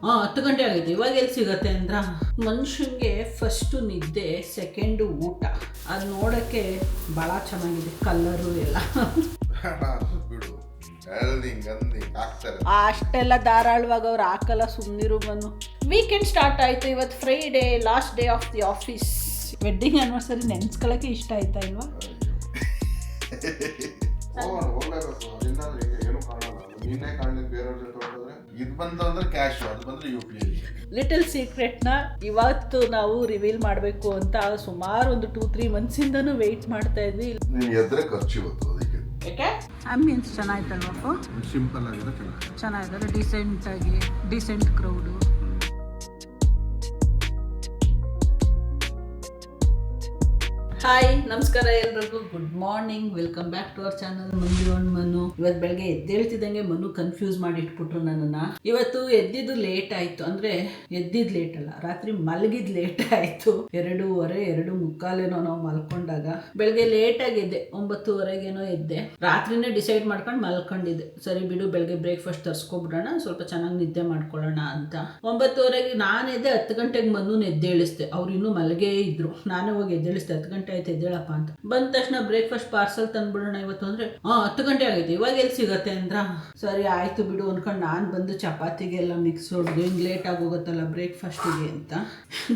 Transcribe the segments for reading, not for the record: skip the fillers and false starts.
10 ಗಂಟೆ ಆಗಿದೆ. ಇವಾಗ ಎಲ್ಲಿ ಸಿಗತ್ತೆ ಅಂದ್ರ ಮನುಷ್ಯಂಗೆ ಫಸ್ಟು ನಿದ್ದೆ, ಸೆಕೆಂಡು ಊಟ. ಅದು ನೋಡೋಕ್ಕೆ ಭಾಳ ಚೆನ್ನಾಗಿದೆ, ಕಲ್ಲರು ಎಲ್ಲ. ಬಿಡು, ಅಷ್ಟೆಲ್ಲ ಧಾರಾಳವಾಗಿ ಅವ್ರು ಹಾಕಲ್ಲ, ಸುಮ್ಮನಿರು ಮನು. ವೀಕೆಂಡ್ ಸ್ಟಾರ್ಟ್ ಆಯಿತು. ಇವತ್ತು Friday, last day of the office. Wedding anniversary ನೆನ್ಸ್ಕೊಳ್ಳೋಕ್ಕೆ ಇಷ್ಟ ಆಯ್ತಾ ಇಲ್ವಾ? ಇದು ಬಂದ್ರೆ ಕ್ಯಾಶ್, ಅದು ಬಂದ್ರೆ UPI. ಲಿಟಲ್ ಸೀಕ್ರೆಟ್ನ ಇವತ್ತು ನಾವು ರಿವೀಲ್ ಮಾಡಬೇಕು ಅಂತ ಸುಮಾರು ಒಂದು 2-3 ಮಂತ್ಸಿಂದನೂ ವೆಯ್ಟ್ ಮಾಡ್ತಾ ಇದ್ವಿ. ನೀನು ಎದ್ರೆ ಖರ್ಚು ಇವತ್ತು ಅದಕ್ಕೆ. ಯಾಕೆ? ಆಂಬಿಯನ್ಸ್ ಚೆನ್ನಾಗಿತ್ತಲ್ವಾ? ಸಿಂಪಲ್ ಆಗಿದೆ, ಚೆನ್ನಾಗಿದ್ದಾರೆ. Decent crowd. ಹಾಯ್, ನಮಸ್ಕಾರ ಎಲ್ರಿಗೂ. Good morning, welcome back to our channel Manju and Manu. ಇವತ್ತು ಬೆಳಗ್ಗೆ ಎದ್ದೇಳ್ತಿದ್ದಂಗೆ ಮನು ಕನ್ಫ್ಯೂಸ್ ಮಾಡಿ ಇಟ್ಬಿಟ್ರು ನನ್ನನ್ನು. ಇವತ್ತು ಎದ್ದಿದ್ದು ಲೇಟ್ ಆಯಿತು. ಅಂದರೆ ಎದ್ದಿದ್ದು ಲೇಟ್ ಅಲ್ಲ, ರಾತ್ರಿ ಮಲಗಿದ್ದು ಲೇಟ್ ಆಯಿತು. 2:30 ನಾವು ಮಲ್ಕೊಂಡಾಗ. ಬೆಳಗ್ಗೆ ಲೇಟಾಗಿ ಎದ್ದೆ, 9:30 ಎದ್ದೆ. ರಾತ್ರಿನೇ ಡಿಸೈಡ್ ಮಾಡ್ಕೊಂಡು ಮಲ್ಕೊಂಡಿದ್ದೆ. ಸರಿ ಬಿಡು, ಬೆಳಗ್ಗೆ ಬ್ರೇಕ್ಫಾಸ್ಟ್ ತರಿಸ್ಕೊಬಿಡೋಣ, ಸ್ವಲ್ಪ ಚೆನ್ನಾಗಿ ನಿದ್ದೆ ಮಾಡ್ಕೊಳ್ಳೋಣ ಅಂತ. 9:30 ನಾನು ಎದ್ದೆ. 10 ಗಂಟೆಗೆ ಮನು ಎದ್ದೇಳಿಸ್ದೆ. ಅವ್ರು ಇನ್ನೂ ಮಲಗೇ ಇದ್ರು. ನಾನೇ ಹೋಗಿ ಎದ್ದೇಳಿಸ್ದೆ. 10 ಗಂಟೆ ಆಯ್ತು ಎದ್ದೇಳಪ್ಪ ಅಂತ. ಬಂದ ತಕ್ಷಣ ಬ್ರೇಕ್ಫಾಸ್ಟ್ ಪಾರ್ಸಲ್ ತಂದ್ಬಿಡೋಣ ಇವತ್ತು ಅಂದ್ರೆ 10 ಗಂಟೆ ಆಗೈತೆ, ಇವಾಗ ಎಲ್ಲಿ ಸಿಗತ್ತೆ ಅಂದ್ರ ಸರಿ ಆಯ್ತು ಬಿಡು ಅನ್ಕೊಂಡು ನಾನು ಬಂದು ಚಪಾತಿಗೆಲ್ಲ ಮಿಕ್ಸ್ ಹೊಡ್ದು ಹಿಂಗೆ ಲೇಟ್ ಆಗೋಗುತ್ತಲ್ಲ ಬ್ರೇಕ್ಫಾಸ್ಟಿಗೆ ಅಂತ.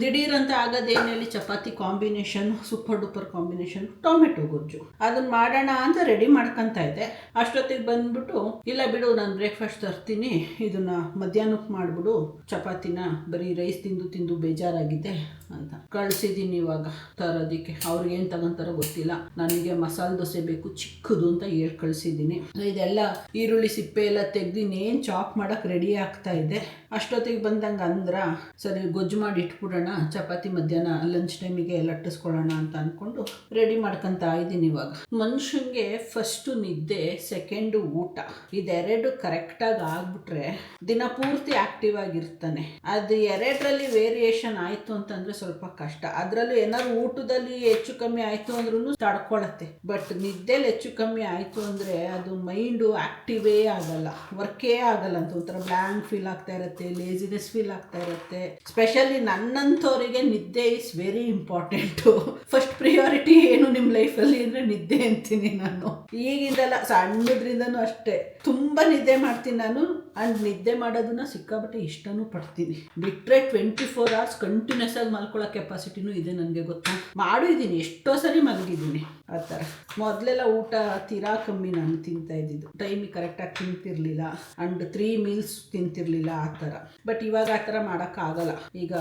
ದಿಢೀರ್ ಅಂತ ಆಗೋದೇನೇಳಿ chapati combination, super duper combination, tomato ಗೊಜ್ಜು. ಅದನ್ನ ಮಾಡೋಣ ಅಂತ ರೆಡಿ ಮಾಡ್ಕೊಂತ ಇದ್ದೆ. ಅಷ್ಟೊತ್ತಿಗೆ ಬಂದ್ಬಿಟ್ಟು ಇಲ್ಲ ಬಿಡು, ನಾನು ಬ್ರೇಕ್ಫಾಸ್ಟ್ ತರ್ತೀನಿ, ಇದನ್ನ ಮಧ್ಯಾಹ್ನಕ್ಕೆ ಮಾಡ್ಬಿಡು, ಚಪಾತಿನ ಬರೀ ರೈಸ್ ತಿಂದು ಬೇಜಾರಾಗಿದೆ ಅಂತ ಕಳ್ಸಿದ್ದೀನಿ. ಇವಾಗ ತರೋದಿಕ್ಕೆ ಅವ್ರಿಗೆ ಏನು ತಗೊಂತಾರೋ ಗೊತ್ತಿಲ್ಲ. ನನಗೆ ಮಸಾಲೆ ದೋಸೆ ಬೇಕು ಚಿಕ್ಕದು ಅಂತ ಹೇಳಿ ಕಳಿಸಿದ್ದೀನಿ. ಇದೆಲ್ಲ ಈರುಳ್ಳಿ ಸಿಪ್ಪೆ ಎಲ್ಲ ತೆಗ್ದು ಇನ್ನೇನು ಚಾಪ್ ಮಾಡಕ್ಕೆ ರೆಡಿ ಆಗ್ತಾ ಇದೆ. ಅಷ್ಟೊತ್ತಿಗೆ ಬಂದಂಗೆ ಅಂದ್ರ ಸರಿ ಗೊಜ್ಜು ಮಾಡಿ ಇಟ್ಬಿಡೋಣ, ಚಪಾತಿ ಮಧ್ಯಾಹ್ನ ಲಂಚ್ ಟೈಮಿಗೆ ಲಟ್ಟಿಸ್ಕೊಳ್ಳೋಣ ಅಂತ ಅಂದ್ಕೊಂಡು ರೆಡಿ ಮಾಡ್ಕೊತಾ ಇದ್ದೀನಿ. ಇವಾಗ ಮನುಷ್ಯಂಗೆ ಫಸ್ಟು ನಿದ್ದೆ, ಸೆಕೆಂಡು ಊಟ, ಇದೆರಡು ಕರೆಕ್ಟಾಗಿ ಆಗ್ಬಿಟ್ರೆ ದಿನ ಪೂರ್ತಿ ಆಕ್ಟಿವ್ ಆಗಿರ್ತಾನೆ. ಅದು ಎರಡರಲ್ಲಿ ವೇರಿಯೇಷನ್ ಆಯಿತು ಅಂತಂದರೆ ಸ್ವಲ್ಪ ಕಷ್ಟ. ಅದರಲ್ಲೂ ಏನಾದ್ರು ಊಟದಲ್ಲಿ ಹೆಚ್ಚು ಕಮ್ಮಿ ಆಯಿತು ಅಂದ್ರೂ ತಡ್ಕೊಳತ್ತೆ. ಬಟ್ ನಿದ್ದೆಲಿ ಹೆಚ್ಚು ಕಮ್ಮಿ ಆಯಿತು ಅಂದರೆ ಅದು ಮೈಂಡು ಆ್ಯಕ್ಟಿವೇ ಆಗಲ್ಲ, ವರ್ಕೇ ಆಗಲ್ಲ ಅಂತ ಒಂಥರ ಬ್ಲ್ಯಾಂಕ್ ಫೀಲ್ ಆಗ್ತಾ ಇರುತ್ತೆ, ಲೇಜಿನೆಸ್ ಫೀಲ್ ಆಗ್ತಾ ಇರುತ್ತೆ. ಸ್ಪೆಷಲಿ ನನ್ನಂಥವರಿಗೆ ನಿದ್ದೆ is very important. First priority ಏನು ನಿಮ್ಮ ಲೈಫಲ್ಲಿ ಅಂದರೆ ನಿದ್ದೆ ಅಂತೀನಿ ನಾನು. ಈಗಿಂದಲ್ಲ, ಸಣ್ಣದ್ರಿಂದನೂ ಅಷ್ಟೇ ತುಂಬ ನಿದ್ದೆ ಮಾಡ್ತೀನಿ ನಾನು. ಆ್ಯಂಡ್ ನಿದ್ದೆ ಮಾಡೋದನ್ನ ಸಿಕ್ಕಾಬಟ್ಟೆ ಇಷ್ಟನೂ ಪಡ್ತೀನಿ. ಬಿಟ್ಟರೆ 24 hours ಕಂಟಿನ್ಯೂಸ್ ಆಗಿ ಮಲ್ಕೊಳ್ಳೋ ಕೆಪಾಸಿಟಿನೂ ಇದೆ ನನಗೆ, ಗೊತ್ತಾ. ಮಾಡಿದ್ದೀನಿ, ಎಷ್ಟೋ ಸರಿ ಮಲಗಿದ್ದೀನಿ ಆ ಥರ. ಮೊದಲೆಲ್ಲ ಊಟ ತೀರಾ ಕಮ್ಮಿ ನಾನು ತಿಂತಾ ಇದ್ದಿದ್ದು. ಟೈಮಿಗೆ ಕರೆಕ್ಟಾಗಿ ತಿಂತಿರಲಿಲ್ಲ, ಆ್ಯಂಡ್ 3 meals ತಿಂತಿರಲಿಲ್ಲ ಆ ಥರ. ಬಟ್ ಇವಾಗ ಆ ಥರ ಮಾಡೋಕ್ಕಾಗಲ್ಲ. ಈಗ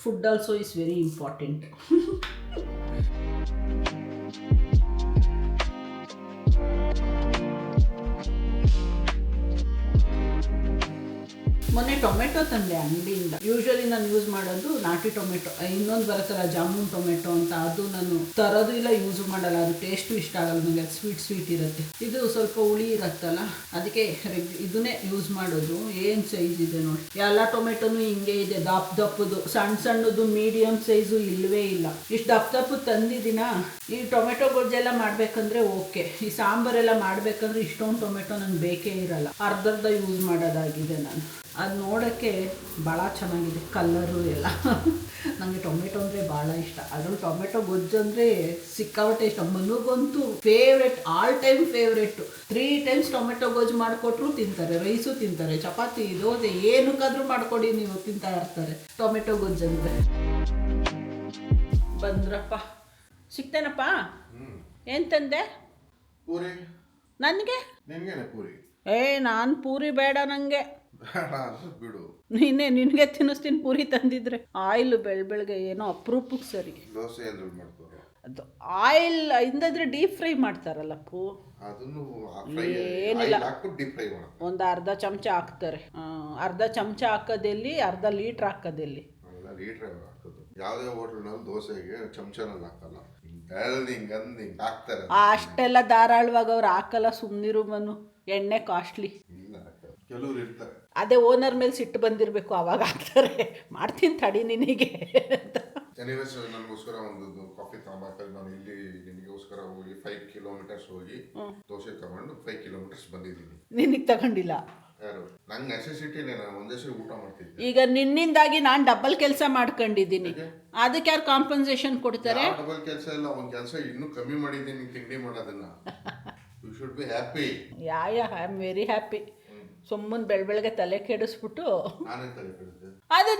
food also is very important. ಮೊನ್ನೆ ಟೊಮೆಟೊ ತಂದೆ ಅಂಗಡಿಯಿಂದ. ಯೂಶ್ವಲಿ ನಾನು ಯೂಸ್ ಮಾಡೋದು ನಾಟಿ ಟೊಮೆಟೊ. ಇನ್ನೊಂದು ಬರುತ್ತಲ್ಲ ಜಾಮೂನ್ ಟೊಮೆಟೊ ಅಂತ, ಅದು ನಾನು ತರೋದು ಇಲ್ಲ, ಯೂಸ್ ಮಾಡಲ್ಲ. ಅದು ಟೇಸ್ಟು ಇಷ್ಟ ಆಗಲ್ಲ ನನಗೆ, ಅದು ಸ್ವೀಟ್ ಇರುತ್ತೆ. ಇದು ಸ್ವಲ್ಪ ಹುಳಿ ಇರುತ್ತಲ್ಲ, ಅದಕ್ಕೆ ಇದನ್ನೇ ಯೂಸ್ ಮಾಡೋದು. ಏನು ಸೈಜ್ ಇದೆ ನೋಡಿ, ಎಲ್ಲ ಟೊಮೆಟೊನು ಹಿಂಗೆ ಇದೆ, ದಪ್ಪದು, ಸಣ್ಣದು, ಮೀಡಿಯಮ್ ಸೈಜು ಇಲ್ಲವೇ ಇಲ್ಲ. ಇಷ್ಟು ದಪ್ಪದು ತಂದಿದ್ದೀನ. ಈ ಟೊಮೆಟೊ ಗೊಜ್ಜೆಲ್ಲ ಮಾಡಬೇಕಂದ್ರೆ ಓಕೆ, ಈ ಸಾಂಬಾರೆಲ್ಲ ಮಾಡಬೇಕಂದ್ರೆ ಇಷ್ಟೊಂದು ಟೊಮೆಟೊ ನನಗೆ ಬೇಕೇ ಇರಲ್ಲ, ಅರ್ಧ ಯೂಸ್ ಮಾಡೋದಾಗಿದೆ ನಾನು. ಅದು ನೋಡೋಕ್ಕೆ ಭಾಳ ಚೆನ್ನಾಗಿದೆ, ಕಲ್ಲರು ಎಲ್ಲ. ನನಗೆ ಟೊಮೆಟೊ ಅಂದರೆ ಭಾಳ ಇಷ್ಟ. ಅದರಲ್ಲಿ ಟೊಮೆಟೊ ಗೊಜ್ಜು ಅಂದರೆ ಸಿಕ್ಕಾಬಟ್ಟೆ ಇಷ್ಟ. ಮನುಗಂತೂ favourite, all time favourite. 3 times tomato ಗೊಜ್ಜು ಮಾಡಿಕೊಟ್ರು ತಿಂತಾರೆ, ರೈಸು ತಿಂತಾರೆ, ಚಪಾತಿ ದೋಸೆ ಏನಕ್ಕಾದರೂ ಮಾಡಿಕೊಡಿ ನೀವು ತಿಂತಾ ಇರ್ತಾರೆ ಟೊಮೆಟೊ ಗೊಜ್ಜು ಅಂದರೆ. ಬಂದ್ರಪ್ಪ, ಸಿಗ್ತೇನಪ್ಪ. ಏನು ತಂದೆ ನನಗೆ? ನಾನು ಪೂರಿ ಬೇಡ ನನಗೆ. ಬಿಡು, ನಿನಗೆ ತಿನ್ನಿಸ್ತೀನಿ ಪೂರಿ ತಂದಿದ್ರೆ. ಆಯಿಲ್ ಬೆಳಗ್ಗೆ ಏನೋ ಅಪರೂಪಕ್ಕೆ ಸರಿ. ದೋಸೆ ಅದು ಆಯಿಲ್ ಇಂದಾದ್ರೆ ಡೀಪ್ ಫ್ರೈ ಮಾಡ್ತಾರಲ್ಲ ಏನಿಲ್ಲ, ಒಂದು ಅರ್ಧ ಚಮಚ ಹಾಕ್ತಾರೆ. ಅರ್ಧ ಚಮಚ ಹಾಕೋದೆಲ್ಲಿ, ಅರ್ಧ ಲೀಟ್ರ್ ಹಾಕೋದೆಲ್ಲಿ. ಯಾವುದೇ ಹೋಟೆಲ್ನಲ್ಲಿ ದೋಸೆಗೆ ಚಮಚನಲ್ಲಿ ಹಾಕಲ್ಲ, ಅಷ್ಟೆಲ್ಲ ಧಾರಾಳವಾಗಿ ಅವ್ರು ಹಾಕಲ್ಲ, ಸುಮ್ಮನಿರು ಮನು. ಎಣ್ಣೆ ಕಾಸ್ಟ್ಲಿ. ಕೆಲವ್ರು ಇರ್ತಾರೆ, ಅದೇ ಓನರ್ ಮೇಲೆ ಸಿಟ್ಟು ಬಂದಿರಬೇಕು, ಅವಾಗ ಹಾಕ್ತಾರೆ. ಮಾಡ್ತೀನಿ ತಡಿ ನಿನಗೆ ಅಂತ. ನನಗೋಸ್ಕರ ಒಂದು ಕಾಫಿ ತಗೊಂಬರ್ತಾರೆ. ನಾನು ಇಲ್ಲಿ ನಿನಗೋಸ್ಕರ ಹೋಗಿ 5 kilometers ಹೋಗಿ ದೋಸೆ ತಗೊಂಡು 5 kilometers ಬಂದಿದ್ದೀನಿ. ನಿನಗೆ ತಗೊಂಡಿಲ್ಲ? ಯಾರು ನಂಗೆ ನೆಸೆಸಿಟಿನೇ, ನಾನು ಒಂದೇ ಸರಿ ಊಟ ಮಾಡ್ತಿದ್ದೆ. ಈಗ ನಿನ್ನಿಂದಾಗಿ ನಾನು ಡಬಲ್ ಕೆಲಸ ಮಾಡ್ಕೊಂಡಿದ್ದೀನಿ, ಅದಕ್ಕೆ ಯಾರು ಕಾಂಪನ್ಸೇಷನ್ ಕೊಡ್ತಾರೆ? ಡಬಲ್ ಕೆಲಸ ಇಲ್ಲ, ಒಂದು ಕೆಲಸ ಇನ್ನೂ ಕಮ್ಮಿ ಮಾಡಿದ್ದೀನಿ ತಿಂಡಿ ಮಾಡೋದನ್ನ. You should be happy. I am very happy. ಸುಮ್ಮನೆ ಬೆಳಗ್ಗೆ ತಲೆ ಕೆಡಿಸ್ಬಿಟ್ಟು ನಾನೇ ತಲೆ ಕೆಡಿಸಿದೆ. ಅದು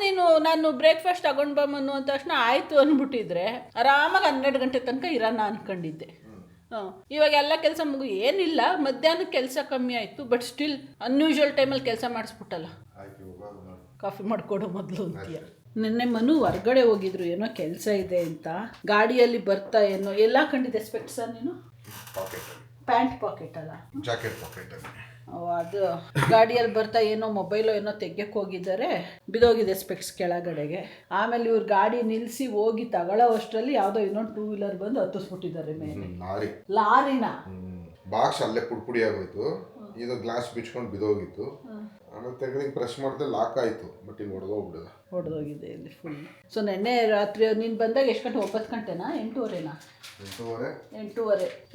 ನಾನು ಬ್ರೇಕ್ಫಾಸ್ಟ್ ತಗೊಂಡು ಬಮ್ಮನ್ನು ಅಂದ ತಕ್ಷಣ ಆಯಿತು ಅಂದ್ಬಿಟ್ಟಿದ್ರೆ ಆರಾಮಾಗಿ 12 ಗಂಟೆ ತನಕ ಇರೋಣ ಅನ್ಕೊಂಡಿದ್ದೆ. ಇವಾಗ ಎಲ್ಲ ಕೆಲಸ ಏನಿಲ್ಲ, ಮಧ್ಯಾಹ್ನಕ್ಕೆ ಕೆಲಸ ಕಮ್ಮಿ ಆಯಿತು, ಬಟ್ ಸ್ಟಿಲ್ ಅನ್ಯೂಶುವಲ್ ಟೈಮಲ್ಲಿ ಕೆಲಸ ಮಾಡಿಸ್ಬಿಟ್ಟಲ್ಲ. ಕಾಫಿ ಮಾಡಿಕೊಡು ಮೊದಲು ಅಂತೀಯ. ನಿನ್ನೆ ಮನು ಹೊರ್ಗಡೆ ಹೋಗಿದ್ರು, ಏನೋ ಕೆಲಸ ಇದೆ ಅಂತ. ಗಾಡಿಯಲ್ಲಿ ಬರ್ತಾ ಏನೋ ಎಲ್ಲ ಕಂಡಿದ್ದೆ ಸ್ಪೆಕ್ಟ್ಸ ನೀನು? ಪ್ಯಾಂಟ್ ಪಾಕೆಟ್ ಅಲ್ಲ, ಜಾಕೆಟ್ ಪಾಕೆಟ್. ಅದು ಗಾಡಿಯಲ್ಲಿ ಬರ್ತಾ ಏನೋ ಮೊಬೈಲು ಏನೋ ತೆಗ್ಯಕ್ಕೆ ಹೋಗಿದ್ದಾರೆ, ಬಿದೋಗಿದೆ ಸ್ಪೆಕ್ಸ್ ಕೆಳಗಡೆಗೆ. ಆಮೇಲೆ ಇವ್ರು ಗಾಡಿ ನಿಲ್ಲಿಸಿ ಹೋಗಿ ತಗೊಳ್ಳೋ ಅಷ್ಟರಲ್ಲಿ ಯಾವುದೋ ಇನ್ನೊಂದು 2 ವೀಲರ್ ಬಂದು ಹತ್ತಿಸ್ಬಿಟ್ಟಿದ್ದಾರೆ ಮೇಲೆ. ಲಾರಿನ ಬಾಕ್ಸ್ ಅಲ್ಲೇ ಪುಡಿ ಆಗೋಯ್ತು, ಇದು ಗ್ಲಾಸ್ ಬಿಚ್ಕೊಂಡು ಬಿದೋಗಿತ್ತು. ಆಮೇಲೆ ತೆಗೆದು ಪ್ರೆಸ್ ಮಾಡಿದ್ರೆ ಲಾಕ್ ಆಯಿತು, ಬಟ್ ಇನ್ನು ಹೊಡೆದೋಗಿದೆ ಇಲ್ಲಿ ಫುಲ್. ಸೊ ನೆನ್ನೆ ರಾತ್ರಿ ನೀನು ಬಂದಾಗ ಎಷ್ಟು ಗಂಟೆ? 9 ಗಂಟೆನಾ 8:30ನಾ?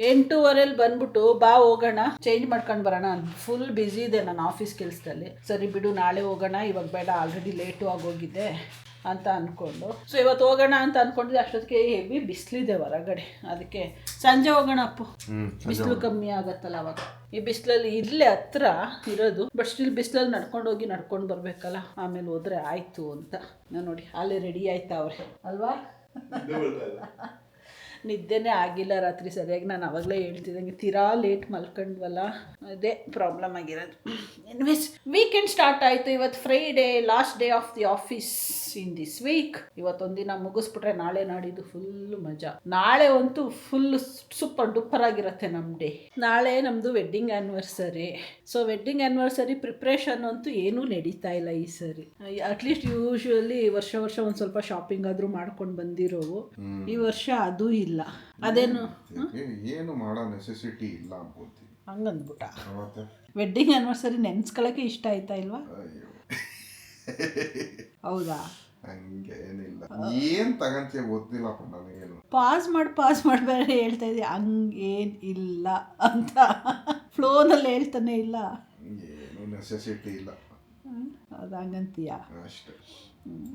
8:30 ಬಂದ್ಬಿಟ್ಟು ಬಾ ಹೋಗೋಣ, ಚೇಂಜ್ ಮಾಡ್ಕೊಂಡು ಬರೋಣ. ಫುಲ್ ಬ್ಯುಸಿ ಇದೆ ನಾನು ಆಫೀಸ್ ಕೆಲಸದಲ್ಲಿ. ಸರಿ ಬಿಡು ನಾಳೆ ಹೋಗೋಣ, ಇವಾಗ ಬೇಡ, ಆಲ್ರೆಡಿ ಲೇಟು ಆಗೋಗಿದೆ ಅಂತ ಅಂದ್ಕೊಂಡು. ಸೊ ಇವತ್ತು ಹೋಗೋಣ ಅಂತ ಅಂದ್ಕೊಂಡಿದ್ದೆ. ಅಷ್ಟೊತ್ತಿಗೆ ಹೆವಿ ಬಿಸಿಲಿದೆ ಹೊರಗಡೆ, ಅದಕ್ಕೆ ಸಂಜೆ ಹೋಗೋಣ ಅಪ್ಪು, ಬಿಸಿಲು ಕಮ್ಮಿ ಆಗತ್ತಲ್ಲ ಅವಾಗ. ಈ ಬಿಸಿಲಲ್ಲಿ ಇಲ್ಲೇ ಹತ್ರ ಇರೋದು, ಬಟ್ ಸ್ಟಿಲ್ ಬಿಸಿಲಲ್ಲಿ ನಡ್ಕೊಂಡು ಬರಬೇಕಲ್ಲ, ಆಮೇಲೆ ಹೋದ್ರೆ ಆಯಿತು ಅಂತ. ನಾನು ನೋಡಿ ಅಲ್ಲೇ ರೆಡಿ ಆಯ್ತಾ ಅವ್ರೆ ಅಲ್ವಾ? ನಿದ್ದೆನೇ ಆಗಿಲ್ಲ ರಾತ್ರಿ ಸರಿಯಾಗಿ. ನಾನು ಅವಾಗಲೇ ಹೇಳ್ತಿದ್ದಂಗೆ ತೀರಾ ಲೇಟ್ ಮಲ್ಕೊಂಡ್ವಲ್ಲ, ಅದೇ ಪ್ರಾಬ್ಲಮ್ ಆಗಿರೋದು. ಎನಿವೇಸ್ ವೀಕೆಂಡ್ ಸ್ಟಾರ್ಟ್ ಆಯಿತು. ಇವತ್ತು Friday, last day of the office in this week. ಇವತ್ತೊಂದಿನ ಮುಗಿಸ್ಬಿಟ್ರೆ ನಾಳೆ ನಾಡಿದ್ದು ಫುಲ್ ಮಜಾ. ನಾಳೆ ಅಂತೂ ಫುಲ್ ಸೂಪರ್ ಡೂಪರ್ ಆಗಿರುತ್ತೆ ನಮ್ಮ ಡೇ. ನಾಳೆ ನಮ್ಮದು wedding anniversary. So wedding anniversary preparation ಅಂತೂ ಏನೂ ನಡೀತಾ ಇಲ್ಲ ಈ ಸರಿ. ಅಟ್ಲೀಸ್ಟ್ ಯೂಶ್ವಲಿ ವರ್ಷ ಒಂದು ಸ್ವಲ್ಪ ಶಾಪಿಂಗ್ ಆದರೂ ಮಾಡ್ಕೊಂಡು ಬಂದಿರೋವು. ಈ ವರ್ಷ ಅದು ಇಲ್ಲ. ಅದೇನು ಏನು ಮಾಡೋ ನೆಸೆಸಿಟಿ ಇಲ್ಲ ಅನ್ಕೋತೀನಿ. ಹಂಗಂದ್ಬಿಟ್ಟ. ವೆಡ್ಡಿಂಗ್ ಆ್ಯನಿವರ್ಸರಿ ನೆನ್ಸ್ಕೊಳ್ಳೋಕೆ ಇಷ್ಟ ಆಯ್ತಾ ಇಲ್ವಾ? ಹೌದಾ? ಹಂಗೇನಿಲ್ಲ, ಏನು ತಗಂತೀಯ ಗೊತ್ತಿಲ್ಲಪ್ಪ ನನಗೇನು. ಪಾಸ್ ಮಾಡಿ ಬೇರೆ ಹೇಳ್ತಾ ಇದ್ದೀಯ, ಹಂಗೇನು ಇಲ್ಲ ಅಂತ ಫ್ಲೋನಲ್ಲಿ ಹೇಳ್ತಾನೆ ಇಲ್ಲ. ಏನು ನೆಸೆಸಿಟಿ ಇಲ್ಲ. ಅದು ಹಂಗಂತೀಯ ಅಷ್ಟೇ.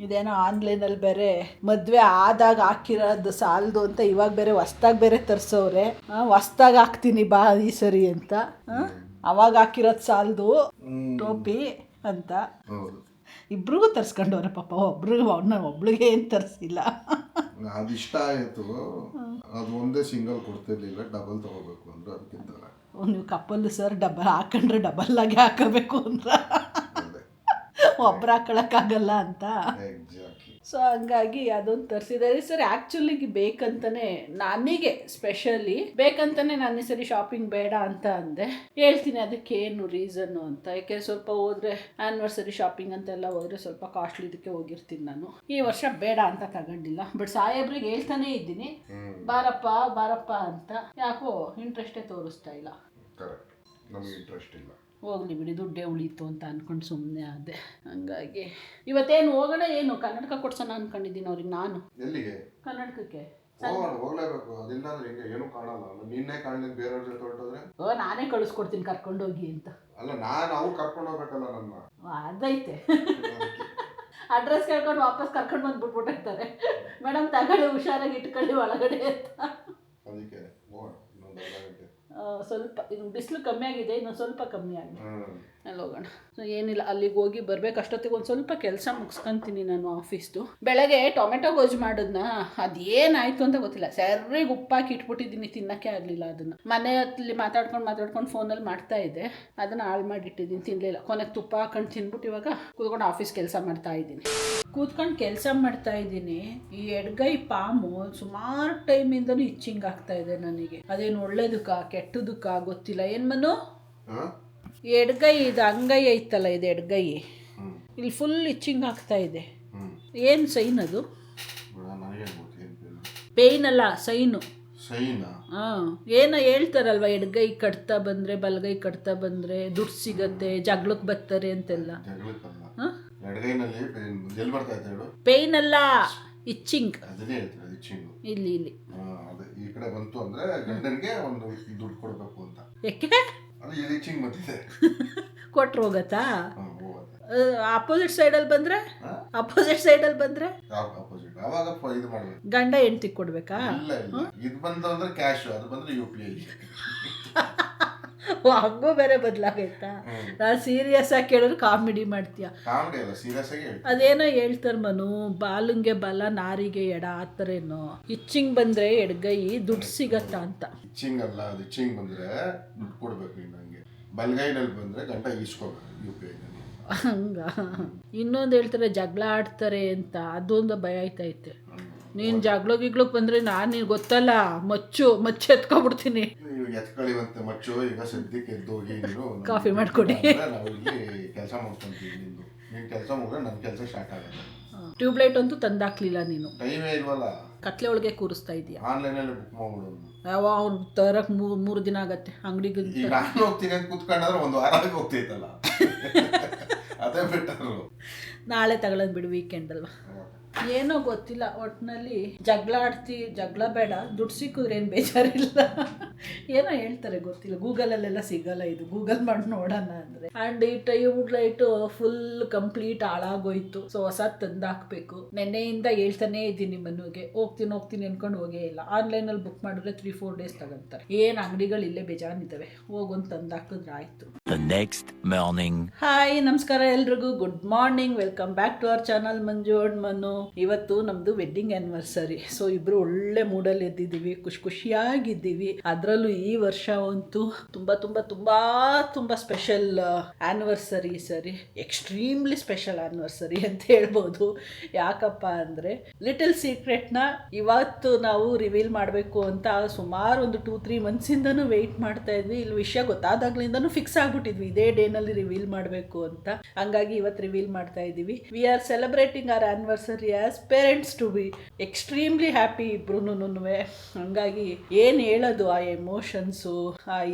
ಇದೇನೋ ಆನ್ಲೈನಲ್ಲಿ ಬೇರೆ ಮದುವೆ ಆದಾಗ ಹಾಕಿರೋದು ಸಾಲದು ಅಂತ ಇವಾಗ ಬೇರೆ ಹೊಸ್ದಾಗಿ ಬೇರೆ ತರಿಸೋರೆ. ಹೊಸ್ದಾಗಿ ಹಾಕ್ತೀನಿ ಬಾ ಈ ಸರಿ ಅಂತ. ಅವಾಗ ಹಾಕಿರೋದು ಸಾಲದು ಟೋಪಿ ಅಂತ ಇಬ್ರಿಗೂ ತರಿಸ್ಕೊಂಡವ್ರೆ ಪಾಪ. ಒಬ್ಳಿಗೆ ಏನು ತರಿಸಿಲ್ಲ. ಅದು ಇಷ್ಟ ಆಯಿತು, ಅದು ಒಂದೇ ಸಿಂಗಲ್ ಕೊಡ್ತಿರ್ಲಿಲ್ಲ, ಡಬಲ್ ತಗೋಬೇಕು ಅಂದ್ರೆ ಅದಕ್ಕಿಂತ ನೀವು ಕಪ್ಪಲ್ಲು ಸರ್ ಡಬಲ್ ಹಾಕೊಂಡ್ರೆ ಡಬಲ್ ಆಗಿ ಹಾಕೋಬೇಕು ಅಂದ್ರೆ ಒಬ್ರು ಹಾಕೊಳಕ್ಕಾಗಲ್ಲ ಅಂತ. ಸೊ ಹಂಗಾಗಿ ಅದೊಂದು ತರಿಸಿದ್ದಾರೆ ಸರ್. ಆ್ಯಕ್ಚುಲಿ ಬೇಕಂತಾನೆ ನನಗೆ ಸ್ಪೆಷಲಿ ಬೇಕಂತಾನೆ ನಾನು ಈ ಸರಿ ಶಾಪಿಂಗ್ ಬೇಡ ಅಂತ ಅಂದೆ. ಹೇಳ್ತೀನಿ ಅದಕ್ಕೆ ಏನು ರೀಸನ್ನು ಅಂತ. ಯಾಕೆ ಸ್ವಲ್ಪ ಹೋದರೆ ಆ್ಯನಿವರ್ಸರಿ ಶಾಪಿಂಗ್ ಅಂತೆಲ್ಲ ಹೋದರೆ ಸ್ವಲ್ಪ ಕಾಸ್ಟ್ಲಿ ಇದಕ್ಕೆ ಹೋಗಿರ್ತೀನಿ ನಾನು. ಈ ವರ್ಷ ಬೇಡ ಅಂತ ತಗೊಂಡಿಲ್ಲ. ಬಟ್ ಸಾಹೇಬ್ರಿಗೆ ಹೇಳ್ತಾನೆ ಇದ್ದೀನಿ ಬಾರಪ್ಪ ಅಂತ. ಯಾಕೋ ಇಂಟ್ರೆಸ್ಟೇ ತೋರಿಸ್ತಾ ಇಲ್ಲ. ನಮಗೆ ಇಂಟ್ರೆಸ್ಟ್ ಇಲ್ಲ. ಹೋಗ್ಲಿ ಬಿಡಿ, ದುಡ್ಡೇ ಉಳೀತು ಅಂತ ಅಂದ್ಕೊಂಡು ಸುಮ್ಮನೆ ಆದೆ. ಹಂಗಾಗಿ ಇವತ್ತೇನು ಹೋಗೋಣ, ಏನು ಕನ್ನಡಕ ಕೊಡ್ಸೋಣ ಅಂದ್ಕೊಂಡಿದ್ದೀನಿ ಅವ್ರಿಗೆ ನಾನು. ಎಲ್ಲಿಗೆ? ಕನ್ನಡಕಕ್ಕೆ ಹೋಗ್ಲೇಬೇಕು. ಅದಿಲ್ಲ ಅಂದ್ರೆ ಹಿಂಗೆ ಏನು ಕಾಣಲ್ಲ. ನಿನ್ನೆ ಕಾಣಲಿಲ್ಲ, ಬೇರೆಯವ್ರ ಜೊತೆ ಹೊರಟೋದ್ರೆ ನಾನೇ ಕಳಿಸ್ಕೊಡ್ತೀನಿ ಕರ್ಕೊಂಡೋಗಿ ಅಂತ. ಅಲ್ಲ, ನಾನು ಅವ್ರು ಕರ್ಕೊಂಡು ಹೋಗ್ಬೇಕಲ್ಲ ನನ್ನ. ಅದೈತೆ. ಅಡ್ರೆಸ್ ಕೇಳ್ಕೊಂಡು ವಾಪಸ್ ಕರ್ಕೊಂಡು ಬಂದು ಬಿಟ್ಬಿಟ್ಟಿರ್ತಾರೆ. ಮೇಡಮ್ ತಗೊಳ್ಳಿ, ಹುಷಾರಾಗಿ ಇಟ್ಕೊಳ್ಳಿ ಒಳಗಡೆ ಅಂತ. ಅದಕ್ಕೆ ಇನ್ನೊಂದು ಅರ್ಧ ಗಂಟೆ ಸ್ವಲ್ಪ ಇನ್ನು ಬಿಸಿಲು ಕಮ್ಮಿ ಆಗಿದೆ, ಇನ್ನೊಂದು ಸ್ವಲ್ಪ ಕಮ್ಮಿ ಆಗಿದೆ, ಅಲ್ಲಿ ಹೋಗೋಣ. ಸೊ ಏನಿಲ್ಲ, ಅಲ್ಲಿಗೆ ಹೋಗಿ ಬರ್ಬೇಕು. ಅಷ್ಟೊತ್ತಿಗೆ ಒಂದು ಸ್ವಲ್ಪ ಕೆಲಸ ಮುಗಿಸ್ಕೊತೀನಿ ನಾನು ಆಫೀಸ್ದು. ಬೆಳಗ್ಗೆ ಟೊಮೆಟೊ ಗೊಜ್ಜು ಮಾಡಿದ್ನ, ಅದೇನಾಯಿತು ಅಂತ ಗೊತ್ತಿಲ್ಲ. ಸರಿಗೆ ಉಪ್ಪಾಕಿ ಇಟ್ಬಿಟ್ಟಿದ್ದೀನಿ, ತಿನ್ನೋಕ್ಕೆ ಆಗಲಿಲ್ಲ ಅದನ್ನು. ಮನೆ ಹತ್ತಲ್ಲಿ ಮಾತಾಡ್ಕೊಂಡು ಫೋನಲ್ಲಿ ಮಾಡ್ತಾ ಇದ್ದೆ, ಅದನ್ನು ಹಾಳು ಮಾಡಿಟ್ಟಿದ್ದೀನಿ, ತಿನ್ನಲಿಲ್ಲ. ಕೊನೆಗೆ ತುಪ್ಪ ಹಾಕೊಂಡು ತಿಂದ್ಬಿಟ್ಟು ಇವಾಗ ಕೂತ್ಕೊಂಡು ಆಫೀಸ್ ಕೆಲಸ ಮಾಡ್ತಾಯಿದ್ದೀನಿ. ಈ ಎಡ್ಗೈ ಪಾಮು ಸುಮಾರು ಟೈಮಿಂದನೂ ಇಚ್ಚಿಂಗ್ ಆಗ್ತಾ ಇದೆ ನನಗೆ. ಅದೇನು ಒಳ್ಳೇದಕ್ಕಾ ಕೆಟ್ಟದಕ್ಕಾ ಗೊತ್ತಿಲ್ಲ. ಏನು ಮನು, ಎಡ್ಗೈ ಇದು ಅಂಗೈ ಐತಲ್ಲ, ಇದು ಎಡ್ಗೈ, ಇಲ್ಲಿ ಫುಲ್ ಇಚ್ಚಿಂಗ್ ಆಗ್ತಾ ಇದೆ. ಏನು ಸೈನ್ ಅದು? ಪೇಯ್ನ್ ಅಲ್ಲ, ಸೈನು. ಏನೋ ಹೇಳ್ತಾರಲ್ವ, ಎಡ್ಗೈ ಕಟ್ತಾ ಬಂದರೆ ಬಲಗೈ ಕಟ್ತಾ ಬಂದರೆ ದುಡ್ಡು ಸಿಗತ್ತೆ, ಜಗಳಕ್ಕೆ ಬರ್ತಾರೆ ಅಂತೆಲ್ಲ. ಪೇಯ್ನ್ ಅಲ್ಲ, ಇಚ್ಚಿಂಗ್. ಇಲ್ಲಿ ಈ ಕಡೆ ಬಂತು ಅಂದ್ರೆ ಗಂಡನಿಗೆ ಒಂದು ದುಡ್ಡು ಕೊಡಬೇಕು ಅಂತ. ಯಾಕೆ? ಕೊಟ್ರು ಹೋಗತ್ತಾ? ಹೋಗುತ್ತೆ. ಅಪೋಸಿಟ್ ಸೈಡಲ್ಲಿ ಬಂದರೆ ಆಪೋಸಿಟ್ ಅವಾಗ ಇದು ಮಾಡಬೇಕು. ಗಂಡ ಹೆಂಡ್ತಿ ಕೊಡ್ಬೇಕಾ? ಇಲ್ಲ ಇದು ಬಂತು ಅಂದ್ರೆ ಕ್ಯಾಶ್, ಅದು ಬಂದ್ರೆ UPI. ಹಂಗೂ ಬೇರೆ ಬದಲಾಗೈತಾ? ನಾನು ಸೀರಿಯಸ್ ಆಗಿ ಕೇಳಿದ್ರೆ ಕಾಮಿಡಿ ಮಾಡ್ತೀಯ. ಕಾಮಿಡಿ ಅಲ್ಲ, ಸೀರಿಯಸ್ ಆಗಿ ಹೇಳ್ತೀನಿ. ಅದೇನೋ ಹೇಳ್ತಾರೆ ಮನು, ಬಾಲಂಗೆ ಬಲ ನಾರಿಗೆ ಎಡ, ಆ ಥರ ಏನೋ. ಇಚ್ಚಿಂಗ್ ಬಂದರೆ ಎಡಗೈ ದುಡ್ಡು ಸಿಗತ್ತಾ ಅಂತ. ಇಚ್ಚಿಂಗ್ ಅಲ್ಲ, ಅದು ಇಚ್ಚಿಂಗ್ ಬಂದರೆ ದುಡ್ಡು ಕೊಡ್ಬೇಕು ನೀನು. ಹಂಗೆ ಬಲಗೈನಲ್ಲಿ ಬಂದರೆ ಗಂಟ ಈಸ್ಕೋಬೇಕು UPI. ಹಂಗ ಇನ್ನೊಂದು ಹೇಳ್ತಾರೆ ಜಗಳ ಆಡ್ತಾರೆ ಅಂತ, ಅದೊಂದು ಭಯ ಆಯ್ತೈತೆ. ನೀನು ಜಗಳಕ್ಕೆ ಬಂದರೆ ನಾನು ನೀನು ಗೊತ್ತಲ್ಲ ಮಚ್ಚು ಎತ್ಕೊಬಿಡ್ತೀನಿ. ಎತ್ಕೊಳ್ಳಿವಂತೆ ಮಚ್ಚು. ಈಗ ಸದ್ಯಕ್ಕೆ ಎದ್ದೋಗಿ ನೀನು ಕಾಫಿ ಮಾಡ್ಕೊಡಿ. ನಾವು ಇಲ್ಲಿ ಕೆಲಸ ಮಾಡ್ಕೊಂತೀವಿ. ನೀನು ಕೆಲಸ ಮುಗಿದ್ರೆ ನನ್ನ ಕೆಲಸ ಸ್ಟಾರ್ಟ್ ಆಗುತ್ತೆ. ಟ್ಯೂಬ್ಲೈಟ್ ಅಂತೂ ತಂದಾಕ್ಲಿಲ್ಲ ನೀನು. ಟೈಮೇ ಇಲ್ವಲ್ಲ. ಕತ್ಲೆ ಒಳಗೆ ಕೂರಿಸ್ತಾ ಇದೀಯ. ಆನ್ಲೈನಲ್ಲಿ ಬುಕ್ ಮಾಡ್ಬಿಡೋದು. ಯಾವ ಅವ್ನು ತರಕ್ಕೆ ಮೂರು ದಿನ ಆಗತ್ತೆ ಅಂಗಡಿಗೆ. ಈಗ ನಾನು ಹೋಗ್ತೀನಿ ಅಂತ ಕುತ್ಕೊಂಡ್ರೆ ಒಂದು ವಾರ ಹೋಗ್ತೈತಲ್ಲ. ಅದೇ ಬೆಟರು. ನಾಳೆ ತಗೊಳ್ಳೋದು ಬಿಡು, ವೀಕೆಂಡ್ ಅಲ್ವಾ. ಏನೋ ಗೊತ್ತಿಲ್ಲ, ಒಟ್ಟಿನಲ್ಲಿ ಜಗಳ ಬೇಡ, ದುಡ್ಡು ಸಿಕ್ಕಿದ್ರೆ ಏನು ಬೇಜಾರಿಲ್ಲ. ಏನೋ ಹೇಳ್ತಾರೆ ಗೊತ್ತಿಲ್ಲ, ಗೂಗಲಲ್ಲೆಲ್ಲ ಸಿಗಲ್ಲ ಇದು, ಗೂಗಲ್ ಮಾಡಿ ನೋಡೋಣ ಅಂದರೆ. ಆ್ಯಂಡ್ ಈ ಟ್ಯೂಬ್ಲೈಟು ಫುಲ್ ಕಂಪ್ಲೀಟ್ ಹಾಳಾಗೋಯ್ತು. ಸೊ ಹೊಸ ತಂದಾಕಬೇಕು. ನೆನ್ನೆಯಿಂದ ಹೇಳ್ತಾನೇ ಇದ್ದೀನಿ ಮನುಗೆ, ಹೋಗ್ತೀನಿ ಅನ್ಕೊಂಡು ಹೋಗೇ ಇಲ್ಲ. ಆನ್ಲೈನಲ್ಲಿ ಬುಕ್ ಮಾಡಿದ್ರೆ 3-4 ಡೇಸ್ ತಗೊಂತಾರೆ. ಏನು ಅಂಗಡಿಗಳು ಇಲ್ಲೇ ಬೇಜಾನಿದ್ದಾವೆ, ಹೋಗೊಂದು ತಂದಾಕಿದ್ರೆ ಆಯಿತು. ಹಾಯ್ ನಮಸ್ಕಾರ ಎಲ್ರಿಗೂ, good morning, welcome back to our channel Manju and Manu. ಇವತ್ತು ನಮ್ದು ವೆಡ್ಡಿಂಗ್ ಆ್ಯನಿವರ್ಸರಿ. ಸೊ ಇಬ್ರು ಒಳ್ಳೆ ಮೂಡಲ್ಲಿ ಎದ್ದಿದ್ದೀವಿ, ಖುಷಿಯಾಗಿದ್ದೀವಿ. ಅದರಲ್ಲೂ ಈ ವರ್ಷ ಅಂತೂ ತುಂಬ ಸ್ಪೆಷಲ್ ಆ್ಯನಿವರ್ಸರಿ ಸರಿ, ಎಕ್ಸ್ಟ್ರೀಮ್ಲಿ ಸ್ಪೆಷಲ್ ಆ್ಯನಿವರ್ಸರಿ ಅಂತ ಹೇಳ್ಬೋದು. ಯಾಕಪ್ಪ ಅಂದರೆ ಲಿಟಲ್ ಸೀಕ್ರೆಟ್ನ ಇವತ್ತು ನಾವು ರಿವೀಲ್ ಮಾಡಬೇಕು ಅಂತ ಸುಮಾರು ಒಂದು 2-3 ಮಂತ್ಸಿಂದನೂ ವೆಯ್ಟ್ ಮಾಡ್ತಾ ಇದ್ವಿ. ಇಲ್ಲಿ ವಿಷಯ ಗೊತ್ತಾದಾಗ್ಲಿಂದನೂ ಫಿಕ್ಸ್ ಆಗ್ಬಿಟ್ಟಿದ್ವಿ ಇದೇ ಡೇನಲ್ಲಿ ರಿವೀಲ್ ಮಾಡಬೇಕು ಅಂತ. ಹಂಗಾಗಿ ಇವತ್ತು ರಿವೀಲ್ ಮಾಡ್ತಾ ಇದ್ದೀವಿ. We are celebrating our anniversary as parents to be extremely happy ಇಬ್ರುನುವೆ. ಹಂಗಾಗಿ ಏನು ಹೇಳೋದು, ಆ ಎಮೋಷನ್ಸು,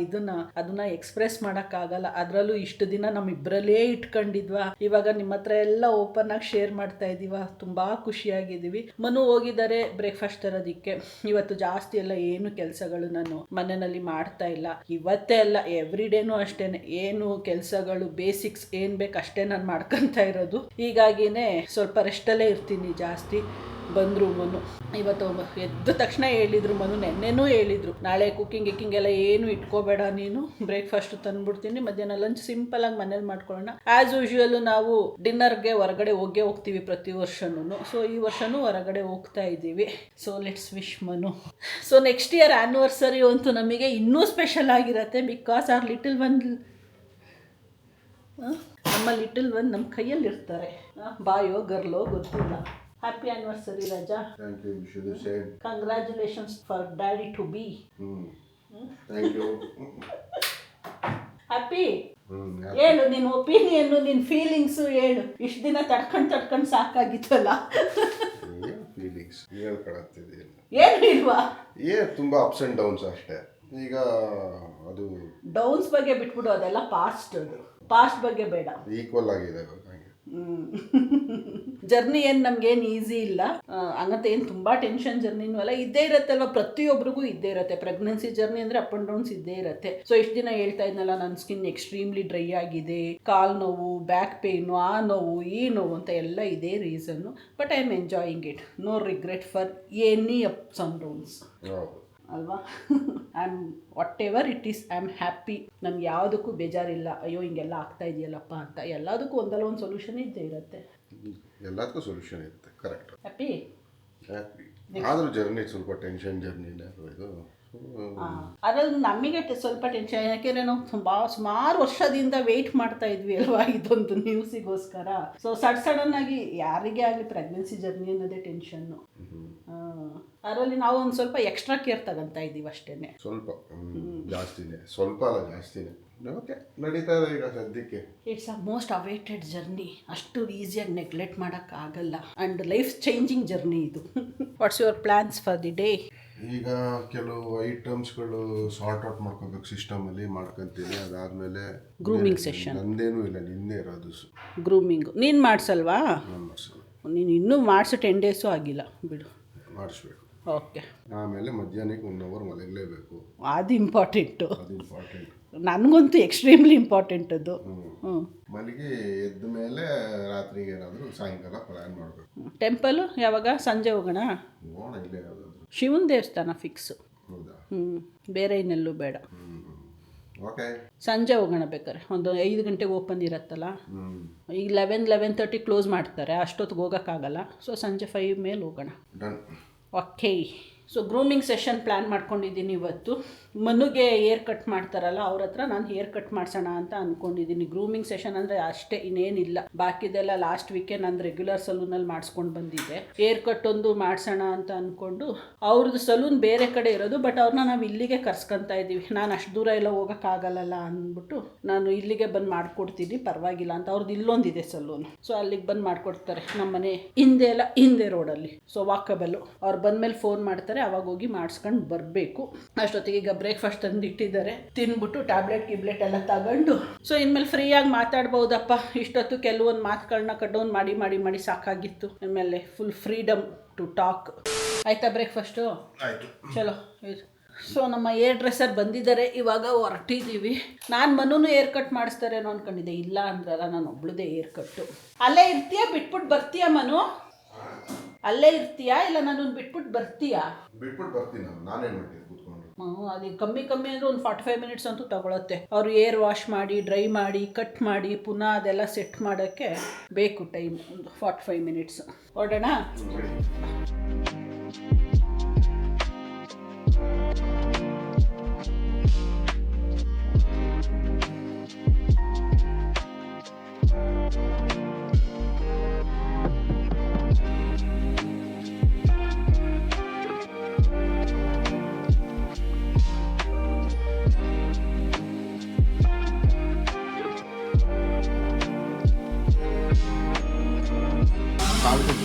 ಅದನ್ನ ಎಕ್ಸ್ಪ್ರೆಸ್ ಮಾಡೋಕ್ಕಾಗಲ್ಲ. ಅದರಲ್ಲೂ ಇಷ್ಟು ದಿನ ನಮ್ಮಿಬ್ಬರಲ್ಲೇ ಇಟ್ಕೊಂಡಿದ್ವಾ, ಇವಾಗ ನಿಮ್ಮ ಹತ್ರ ಎಲ್ಲ ಓಪನ್ ಆಗಿ ಶೇರ್ ಮಾಡ್ತಾ ಇದ್ದೀವ. ತುಂಬಾ ಖುಷಿಯಾಗಿದ್ದೀವಿ. ಮನು ಹೋಗಿದ್ದಾರೆ ಬ್ರೇಕ್ಫಾಸ್ಟ್ ತರೋದಿಕ್ಕೆ. ಇವತ್ತು ಜಾಸ್ತಿ ಎಲ್ಲ ಏನು ಕೆಲಸಗಳು ನಾನು ಮನೆಯಲ್ಲಿ ಮಾಡ್ತಾ ಇಲ್ಲ. ಇವತ್ತೇ ಅಲ್ಲ, ಎವ್ರಿ ಡೇನೂ ಅಷ್ಟೇನೆ. ಏನು ಕೆಲಸಗಳು ಬೇಸಿಕ್ಸ್ ಏನು ಬೇಕು ಅಷ್ಟೇ ನಾನು ಮಾಡ್ಕೊತಾ ಇರೋದು. ಹೀಗಾಗಿನೇ ಸ್ವಲ್ಪ ರೆಸ್ಟಲ್ಲೇ ಇರ್ತೀನಿ ಜಾಸ್ತಿ. ಬಂದರು ಮನು ಇವತ್ತು. ಎದ್ದ ತಕ್ಷಣ ಹೇಳಿದರು ಮನು, ನೆನ್ನೆನೂ ಹೇಳಿದರು, ನಾಳೆ ಕುಕ್ಕಿಂಗ್ ಎಲ್ಲ ಏನು ಇಟ್ಕೋಬೇಡ ನೀನು, ಬ್ರೇಕ್ಫಾಸ್ಟ್ ತಂದ್ಬಿಡ್ತೀನಿ, ಮಧ್ಯಾಹ್ನ ಲಂಚ್ ಸಿಂಪಲಾಗಿ ಮನೇಲಿ ಮಾಡ್ಕೊಳ್ಳೋಣ. ಆ್ಯಸ್ ಯೂಶ್ವಲ್ ನಾವು ಡಿನ್ನರ್ಗೆ ಹೊರಗಡೆ ಹೋಗ್ತೀವಿ ಪ್ರತಿ ವರ್ಷನೂ. ಸೊ ಈ ವರ್ಷನೂ ಹೊರಗಡೆ ಹೋಗ್ತಾ ಇದ್ದೀವಿ. So let's wish Manu. So next year anniversary ಅಂತೂ ನಮಗೆ ಇನ್ನೂ ಸ್ಪೆಷಲ್ ಆಗಿರುತ್ತೆ. ಬಿಕಾಸ್ ಆರ್ ಲಿಟಲ್ ಒನ್, ನಮ್ಮ ಲಿಟಲ್ ಒನ್ ನಮ್ಮ ಕೈಯಲ್ಲಿ ಇರ್ತಾರೆ. ಬಾಯೋ ಗರ್ಲೋ ಗೊತ್ತಿಲ್ಲ. Happy anniversary Raja. Thank you. Wish you same. Congratulations for daddy to be. Thank you. Happy. ಹೇಳು ನಿನ್ನ ಒಪಿನಿಯನ್ನು, ನಿನ್ನ ಫೀಲಿಂಗ್ಸು ಹೇಳು. ಇಷ್ಟು ದಿನ ತಡ್ಕೊಂಡು ಸಾಕಾಗಿತ್ತಲ್ಲ. ಏನು ಫೀಲಿಂಗ್ಸ್ ಹೇಳ್ಕೊಳತ್ತಿದೆಯಲ್ಲ, ಏನು ಇಲ್ವಾ? ತುಂಬ ಅಪ್ಸ್ ಆ್ಯಂಡ್ ಡೌನ್ಸ್ ಅಷ್ಟೇ. ಈಗ ಅದು ಡೌನ್ಸ್ ಬಗ್ಗೆ ಬಿಟ್ಬಿಡು, ಅದೆಲ್ಲ ಪಾಸ್ಟ್ ಬಗ್ಗೆ ಬೇಡ. ಈಕ್ವಲ್ ಆಗಿದೆ ಇವಾಗ. ಜರ್ನಿ ಏನು ನಮ್ಗೇನು ಈಸಿ ಇಲ್ಲ, ಹಂಗಂತ ಏನು ತುಂಬ ಟೆನ್ಷನ್ ಜರ್ನಿನೂ ಅಲ್ಲ. ಇದ್ದೇ ಇರತ್ತಲ್ವ, ಪ್ರತಿಯೊಬ್ಬರಿಗೂ ಇದ್ದೇ ಇರುತ್ತೆ. ಪ್ರೆಗ್ನೆನ್ಸಿ ಜರ್ನಿ ಅಂದರೆ ಅಪ್ ಆ್ಯಂಡ್ ಡೌನ್ಸ್ ಇದ್ದೇ ಇರುತ್ತೆ. ಸೊ ಇಷ್ಟು ದಿನ ಹೇಳ್ತಾ ಇದ್ನಲ್ಲ, ನನ್ನ ಸ್ಕಿನ್ ಎಕ್ಸ್ಟ್ರೀಮ್ಲಿ ಡ್ರೈ ಆಗಿದೆ, ಕಾಲು ನೋವು, ಬ್ಯಾಕ್ ಪೇಯ್ನು, ಆ ನೋವು, ಈ ನೋವು ಅಂತ ಎಲ್ಲ ಇದೇ reason. But I am enjoying it. No regret for any ups and downs ಅಲ್ವಾ. I am whatever it is, I am happy. ನಮ್ಗೆ ಯಾವುದಕ್ಕೂ ಬೇಜಾರಿಲ್ಲ, ಅಯ್ಯೋ ಹಿಂಗೆಲ್ಲ ಆಗ್ತಾ ಇದೆಯಲ್ಲಪ್ಪ ಅಂತ. ಎಲ್ಲದಕ್ಕೂ ಒಂದಲ್ಲ ಒಂದು ಸೊಲ್ಯೂಷನ್ ಇದ್ದೇ ಇರುತ್ತೆ. ಎಲ್ಲದಕ್ಕೂ ಸೊಲ್ಯೂಷನ್ ಇರುತ್ತೆ. ಕರೆಕ್ಟ್. ಹ್ಯಾಪಿ. ಆದರೂ ಜರ್ನಿ ಸ್ವಲ್ಪ ಟೆನ್ಷನ್ ಜರ್ನಿನೇ ಇದು. ಅದ್ರಲ್ಲಿ ನಮಗೆ ಸ್ವಲ್ಪ ಟೆನ್ಷನ್, ಯಾಕೆಂದರೆ ನಾವು ಸುಮಾರು ವರ್ಷದಿಂದ ವೆಯ್ಟ್ ಮಾಡ್ತಾ ಇದ್ವಿ ಅಲ್ವಾ ಇದೊಂದು ನ್ಯೂಸಿಗೋಸ್ಕರ. ಸೊ ಸಡನ್ ಆಗಿ ಯಾರಿಗೇ ಆಗಲಿ ಪ್ರೆಗ್ನೆನ್ಸಿ ಜರ್ನಿ ಅನ್ನೋದೇ ಟೆನ್ಷನ್ನು. ಅದರಲ್ಲಿ ನಾವು ಒಂದು ಸ್ವಲ್ಪ ಎಕ್ಸ್ಟ್ರಾ ಕೇರ್ ತಗೊತಾ ಇದ್ದೀವಿ ಅಷ್ಟೇ. ಸ್ವಲ್ಪ ಜಾಸ್ತಿನೇ, ಸ್ವಲ್ಪ ಅಲ್ಲ ಜಾಸ್ತಿನೇ. ಓಕೆ, ನಡೀತಾ ಇದೆ ಈಗ ಸದ್ಯಕ್ಕೆ. It's a most awaited journey. ಅಷ್ಟು ಈಸಿಯಾಗಿ ನೆಗ್ಲೆಕ್ಟ್ ಮಾಡೋಕ್ಕಾಗಲ್ಲ. ಆ್ಯಂಡ್ ಲೈಫ್ ಚೇಂಜಿಂಗ್ ಜರ್ನಿ ಇದು. What's your plans for the day? ಈಗ ಕೆಲವು ಐಟಮ್ಸ್ಗಳು ಸಾರ್ಟ್ ಔಟ್ ಮಾಡ್ಕೋಬೇಕು, ಸಿಸ್ಟಮಲ್ಲಿ ಮಾಡ್ಕೊತೀನಿ. ಅದಾದಮೇಲೆ ಗ್ರೂಮಿಂಗ್ ಸೆಷನ್. ನಂದೇನೂ ಇಲ್ಲ, ನಿನ್ನೆ ಇರೋದು ಗ್ರೂಮಿಂಗು. ನೀನು ಮಾಡಿಸಲ್ವಾ? ನಾನು ಮಾಡಿಸಲ್ಲ. ನೀನು ಇನ್ನೂ ಮಾಡಿಸೋ 10 ಡೇಸು ಆಗಿಲ್ಲ ಬಿಡು. ಮಾಡಿಸ್ಬೇಕು. ಓಕೆ. ಆಮೇಲೆ ಮಧ್ಯಾಹ್ನಕ್ಕೆ 1 ಅವರ್ ಮಲಗಲೇಬೇಕು. ಅದು ಇಂಪಾರ್ಟೆಂಟು. ಅದು ಇಂಪಾರ್ಟೆಂಟ್. ನನಗಂತೂ ಎಕ್ಸ್ಟ್ರೀಮ್ಲಿ ಇಂಪಾರ್ಟೆಂಟ್ ಅದು. ಹ್ಞೂ. ಮಲಗಿ ಎದ್ದ ಮೇಲೆ ರಾತ್ರಿಗೆ ಏನಾದರೂ ಸಾಯಂಕಾಲ ಪ್ಲ್ಯಾನ್ ಮಾಡಬೇಕು. ಟೆಂಪಲು ಯಾವಾಗ? ಸಂಜೆ ಹೋಗೋಣ. ನೋಡೋಣ ಇಲ್ಲೇ ಯಾವುದಾದ್ರು. ಶಿವನ ದೇವಸ್ಥಾನ ಫಿಕ್ಸು. ಹೌದಾ? ಬೇರೆ ಇನ್ನೆಲ್ಲೂ ಬೇಡ. ಓಕೆ. ಸಂಜೆ ಹೋಗೋಣ ಬೇಕಾರೆ, ಒಂದು 5 ಗಂಟೆಗೆ ಓಪನ್ ಇರತ್ತಲ್ಲ. ಈಗ 11:30 ಕ್ಲೋಸ್ ಮಾಡ್ತಾರೆ, ಅಷ್ಟೊತ್ತಿಗೆ ಹೋಗೋಕ್ಕಾಗಲ್ಲ. ಸೊ ಸಂಜೆ 5 ಮೇಲೆ ಹೋಗೋಣ. Done. Okay. So grooming session plan ಮಾಡ್ಕೊಂಡಿದ್ದೀನಿ ಇವತ್ತು. ಮನುಗೆ ಹೇರ್ ಕಟ್ ಮಾಡ್ತಾರಲ್ಲ, ಅವ್ರ ಹತ್ರ ನಾನು ಹೇರ್ ಕಟ್ ಮಾಡಿಸೋಣ ಅಂತ ಅಂದ್ಕೊಂಡಿದ್ದೀನಿ. ಗ್ರೂಮಿಂಗ್ ಸೆಷನ್ ಅಂದರೆ ಅಷ್ಟೇ, ಇನ್ನೇನಿಲ್ಲ. ಬಾಕಿದೆಲ್ಲ ಲಾಸ್ಟ್ ವೀಕೆ ನಾನು ರೆಗ್ಯುಲರ್ ಸಲೂನಲ್ಲಿ ಮಾಡಿಸ್ಕೊಂಡು ಬಂದಿದ್ದೆ. ಹೇರ್ ಕಟ್ ಒಂದು ಮಾಡಿಸೋಣ ಅಂತ ಅಂದ್ಕೊಂಡು, ಅವ್ರದ್ದು ಸಲೂನ್ ಬೇರೆ ಕಡೆ ಇರೋದು, ಬಟ್ ಅವ್ರನ್ನ ನಾವು ಇಲ್ಲಿಗೆ ಕರ್ಸ್ಕೊತಾ ಇದ್ದೀವಿ. ನಾನು ಅಷ್ಟು ದೂರ ಎಲ್ಲ ಹೋಗೋಕ್ಕಾಗಲ್ಲ ಅಂದ್ಬಿಟ್ಟು ನಾನು ಇಲ್ಲಿಗೆ ಬಂದು ಮಾಡಿಕೊಡ್ತೀನಿ, ಪರವಾಗಿಲ್ಲ ಅಂತ. ಅವ್ರದ್ದು ಇಲ್ಲೊಂದಿದೆ ಸಲೂನ್, ಸೊ ಅಲ್ಲಿಗೆ ಬಂದು ಮಾಡಿಕೊಡ್ತಾರೆ. ನಮ್ಮ ಮನೆ ಹಿಂದೆ ರೋಡಲ್ಲಿ. So walkable. ಅವ್ರು ಬಂದಮೇಲೆ ಫೋನ್ ಮಾಡ್ತಾರೆ, ಅವಾಗ ಹೋಗಿ ಮಾಡಿಸ್ಕೊಂಡು ಬರಬೇಕು. ಅಷ್ಟೊತ್ತಿಗೆ ಈಗ ಬ್ರೇಕ್ಫಾಸ್ಟ್ ತಂದಿಟ್ಟಿದ್ದಾರೆ, ತಿನ್ಬಿಟ್ಟು ಟ್ಯಾಬ್ಲೆಟ್ ಎಲ್ಲ ತಗೊಂಡು ಸೊ ಇನ್ಮೇಲೆ ಫ್ರೀಯಾಗಿ ಮಾತಾಡ್ಬೋದಪ್ಪ. ಇಷ್ಟೊತ್ತು ಕೆಲವೊಂದು ಮಾತುಗಳನ್ನ ಕಡ್ಡೌನ್ ಮಾಡಿ ಸಾಕಾಗಿತ್ತು. ಆಮೇಲೆ ಫುಲ್ ಫ್ರೀಡಮ್ ಟು ಟಾಕ್. ಆಯ್ತಾ ಬ್ರೇಕ್ಫಾಸ್ಟು? ಆಯಿತು. ಚಲೋ. ಸೊ ನಮ್ಮ ಏರ್ ಡ್ರೆಸ್ಸರ್ ಬಂದಿದ್ದಾರೆ, ಇವಾಗ ಹೊರಟಿದ್ದೀವಿ. ನಾನು ಮನೂ ಏರ್ ಕಟ್ ಮಾಡಿಸ್ತಾರೇನೋ ಅಂದ್ಕೊಂಡಿದ್ದೆ, ಇಲ್ಲ ಅಂದ್ರಲ್ಲ, ನಾನು ಒಬ್ಳದೇ ಏರ್ ಕಟ್ಟು. ಅಲ್ಲೇ ಇರ್ತೀಯಾ ಬಿಟ್ಬಿಟ್ಟು ಬರ್ತೀಯಾ ಮನು? ಅಲ್ಲೇ ಇರ್ತೀಯಾ ಇಲ್ಲ ನಾನು ಬಿಟ್ಬಿಟ್ಟು ಬರ್ತೀಯಾ? ಬಿಟ್ಬಿಟ್ಟು ಬರ್ತೀನಿ. ನಾನೇನು ಮಾಡ್ತೀನಿ ಕೂತ್ಕೊಂಡು. ಅದು ಕಮ್ಮಿ ಅಂದರೆ ಒಂದು 45 ಮಿನಿಟ್ಸ್ ಅಂತೂ ತಗೊಳುತ್ತೆ. ಅವರು ಏರ್ ವಾಶ್ ಮಾಡಿ, ಡ್ರೈ ಮಾಡಿ, ಕಟ್ ಮಾಡಿ, ಪುನಃ ಅದೆಲ್ಲ ಸೆಟ್ ಮಾಡೋಕ್ಕೆ ಬೇಕು ಟೈಮ್, ಒಂದು 45 ಮಿನಿಟ್ಸ್. ಹೊರಡೋಣ.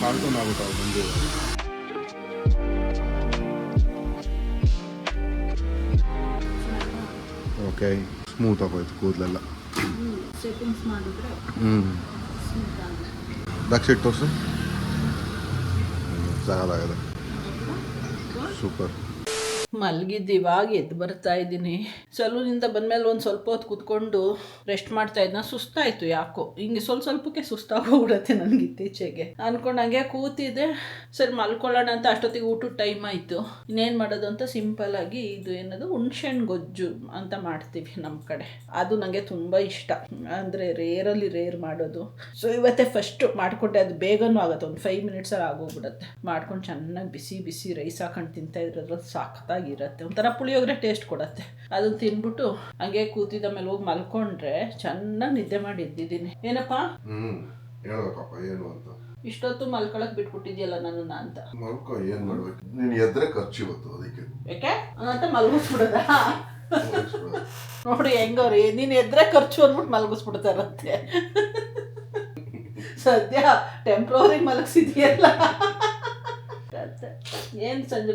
ಕಾರ್ಟೂನ್ ಆಗುತ್ತೆ ಅವ್ರು ಬಂದು. ಓಕೆ. ಸ್ಮೂತ್ ಆಗೋಯ್ತು ಕೂದಲೆಲ್ಲ. ಸೆಟ್ಟಿಂಗ್ಸ್ ಮಾಡಿದ್ರೆ ಬ್ಯಾಕ್ ಸೈಡ್ ತೋರಿಸು. ಸಾಕಾಗಿದೆ. ಸೂಪರ್. ಮಲಗಿದ್ದು ಇವಾಗ ಎದ್ದು ಬರ್ತಾ ಇದ್ದೀನಿ. ಸಲೂನಿಂದ ಬಂದಮೇಲೆ ಒಂದು ಸ್ವಲ್ಪ ಹೊತ್ತು ಕೂತ್ಕೊಂಡು ರೆಸ್ಟ್ ಮಾಡ್ತಾ ಇದ್ನ, ಸುಸ್ತಾಯಿತು ಯಾಕೋ. ಹಿಂಗೆ ಸ್ವಲ್ಪಕ್ಕೆ ಸುಸ್ತಾಗೋಗ್ಬಿಡತ್ತೆ ನನಗೆ ಇತ್ತೀಚೆಗೆ. ಅಂದ್ಕೊಂಡು ಹಂಗೆ ಕೂತಿದ್ದೆ, ಸರಿ ಮಲ್ಕೊಳ್ಳೋಣ ಅಂತ. ಅಷ್ಟೊತ್ತಿಗೆ ಊಟದ ಟೈಮ್ ಆಯಿತು. ಇನ್ನೇನು ಮಾಡೋದು ಅಂತ ಸಿಂಪಲ್ಲಾಗಿ ಇದು ಏನದು ಹುಣ್ಸೆಹಣ್ಣು ಗೊಜ್ಜು ಅಂತ ಮಾಡ್ತೀವಿ ನಮ್ಮ ಕಡೆ. ಅದು ನನಗೆ ತುಂಬ ಇಷ್ಟ, ಅಂದರೆ ರೇರ್ ಮಾಡೋದು. ಸೊ ಇವತ್ತೇ ಫಸ್ಟು ಮಾಡಿಕೊಂಡೆ. ಅದು ಬೇಗನೂ ಆಗುತ್ತೆ, ಒಂದು 5 ಮಿನಿಟ್ಸಲ್ಲಿ ಆಗೋಗ್ಬಿಡುತ್ತೆ. ಮಾಡ್ಕೊಂಡು ಚೆನ್ನಾಗಿ ಬಿಸಿ ರೈಸ್ ಹಾಕೊಂಡು ತಿಂತಾ ಇರೋದ್ರಲ್ಲಿ ಸಾಕತ್ತಾಗಿರುತ್ತೆ. ಒಂಥರ ಪುಳಿಯೋಗರೆ ಟೇಸ್ಟ್ ಕೊಡುತ್ತೆ. ಅದನ್ನು ತಿನ್ಬಿಟ್ಟು ಹಂಗೆ ಕೂತಿದ್ದ ಮೇಲೆ ಹೋಗಿ ಮಲ್ಕೊಂಡ್ರೆ ಚೆನ್ನಾಗಿ ನಿದ್ದೆ ಮಾಡಿ ಎದ್ದಿದ್ದೀನಿ. ಏನಪ್ಪ ಹೇಳ್ಬೇಕಪ್ಪ ಏನು ಅಂತ. ಇಷ್ಟೊತ್ತು ಮಲ್ಕೊಳಕ್ ಬಿಟ್ಬಿಟ್ಟಿದ್ಯಲ್ಲ ನನ್ನ ಅಂತ. ಮಲ್ಕೊ, ಏನ್ ಮಾಡ್ಬೇಕು ನೀನು? ಎದ್ರೆ ಖರ್ಚು ಇವತ್ತು, ಅದಕ್ಕೆ ಯಾಕೆ ಅಂತ ಮಲ್ಗಿಸ್ಬಿಡದ? ನೋಡಿ ಹೆಂಗವ್ರಿ, ನೀನು ಎದ್ರೆ ಖರ್ಚು ಅಂದ್ಬಿಟ್ಟು ಮಲ್ಗಿಸ್ಬಿಡ್ತಾರಂತೆ. ಸದ್ಯ ಟೆಂಪ್ರವರಿ ಮಲಗಿಸಿದ್ಯಲ್ಲ. ಏನು ಸಂಜೆ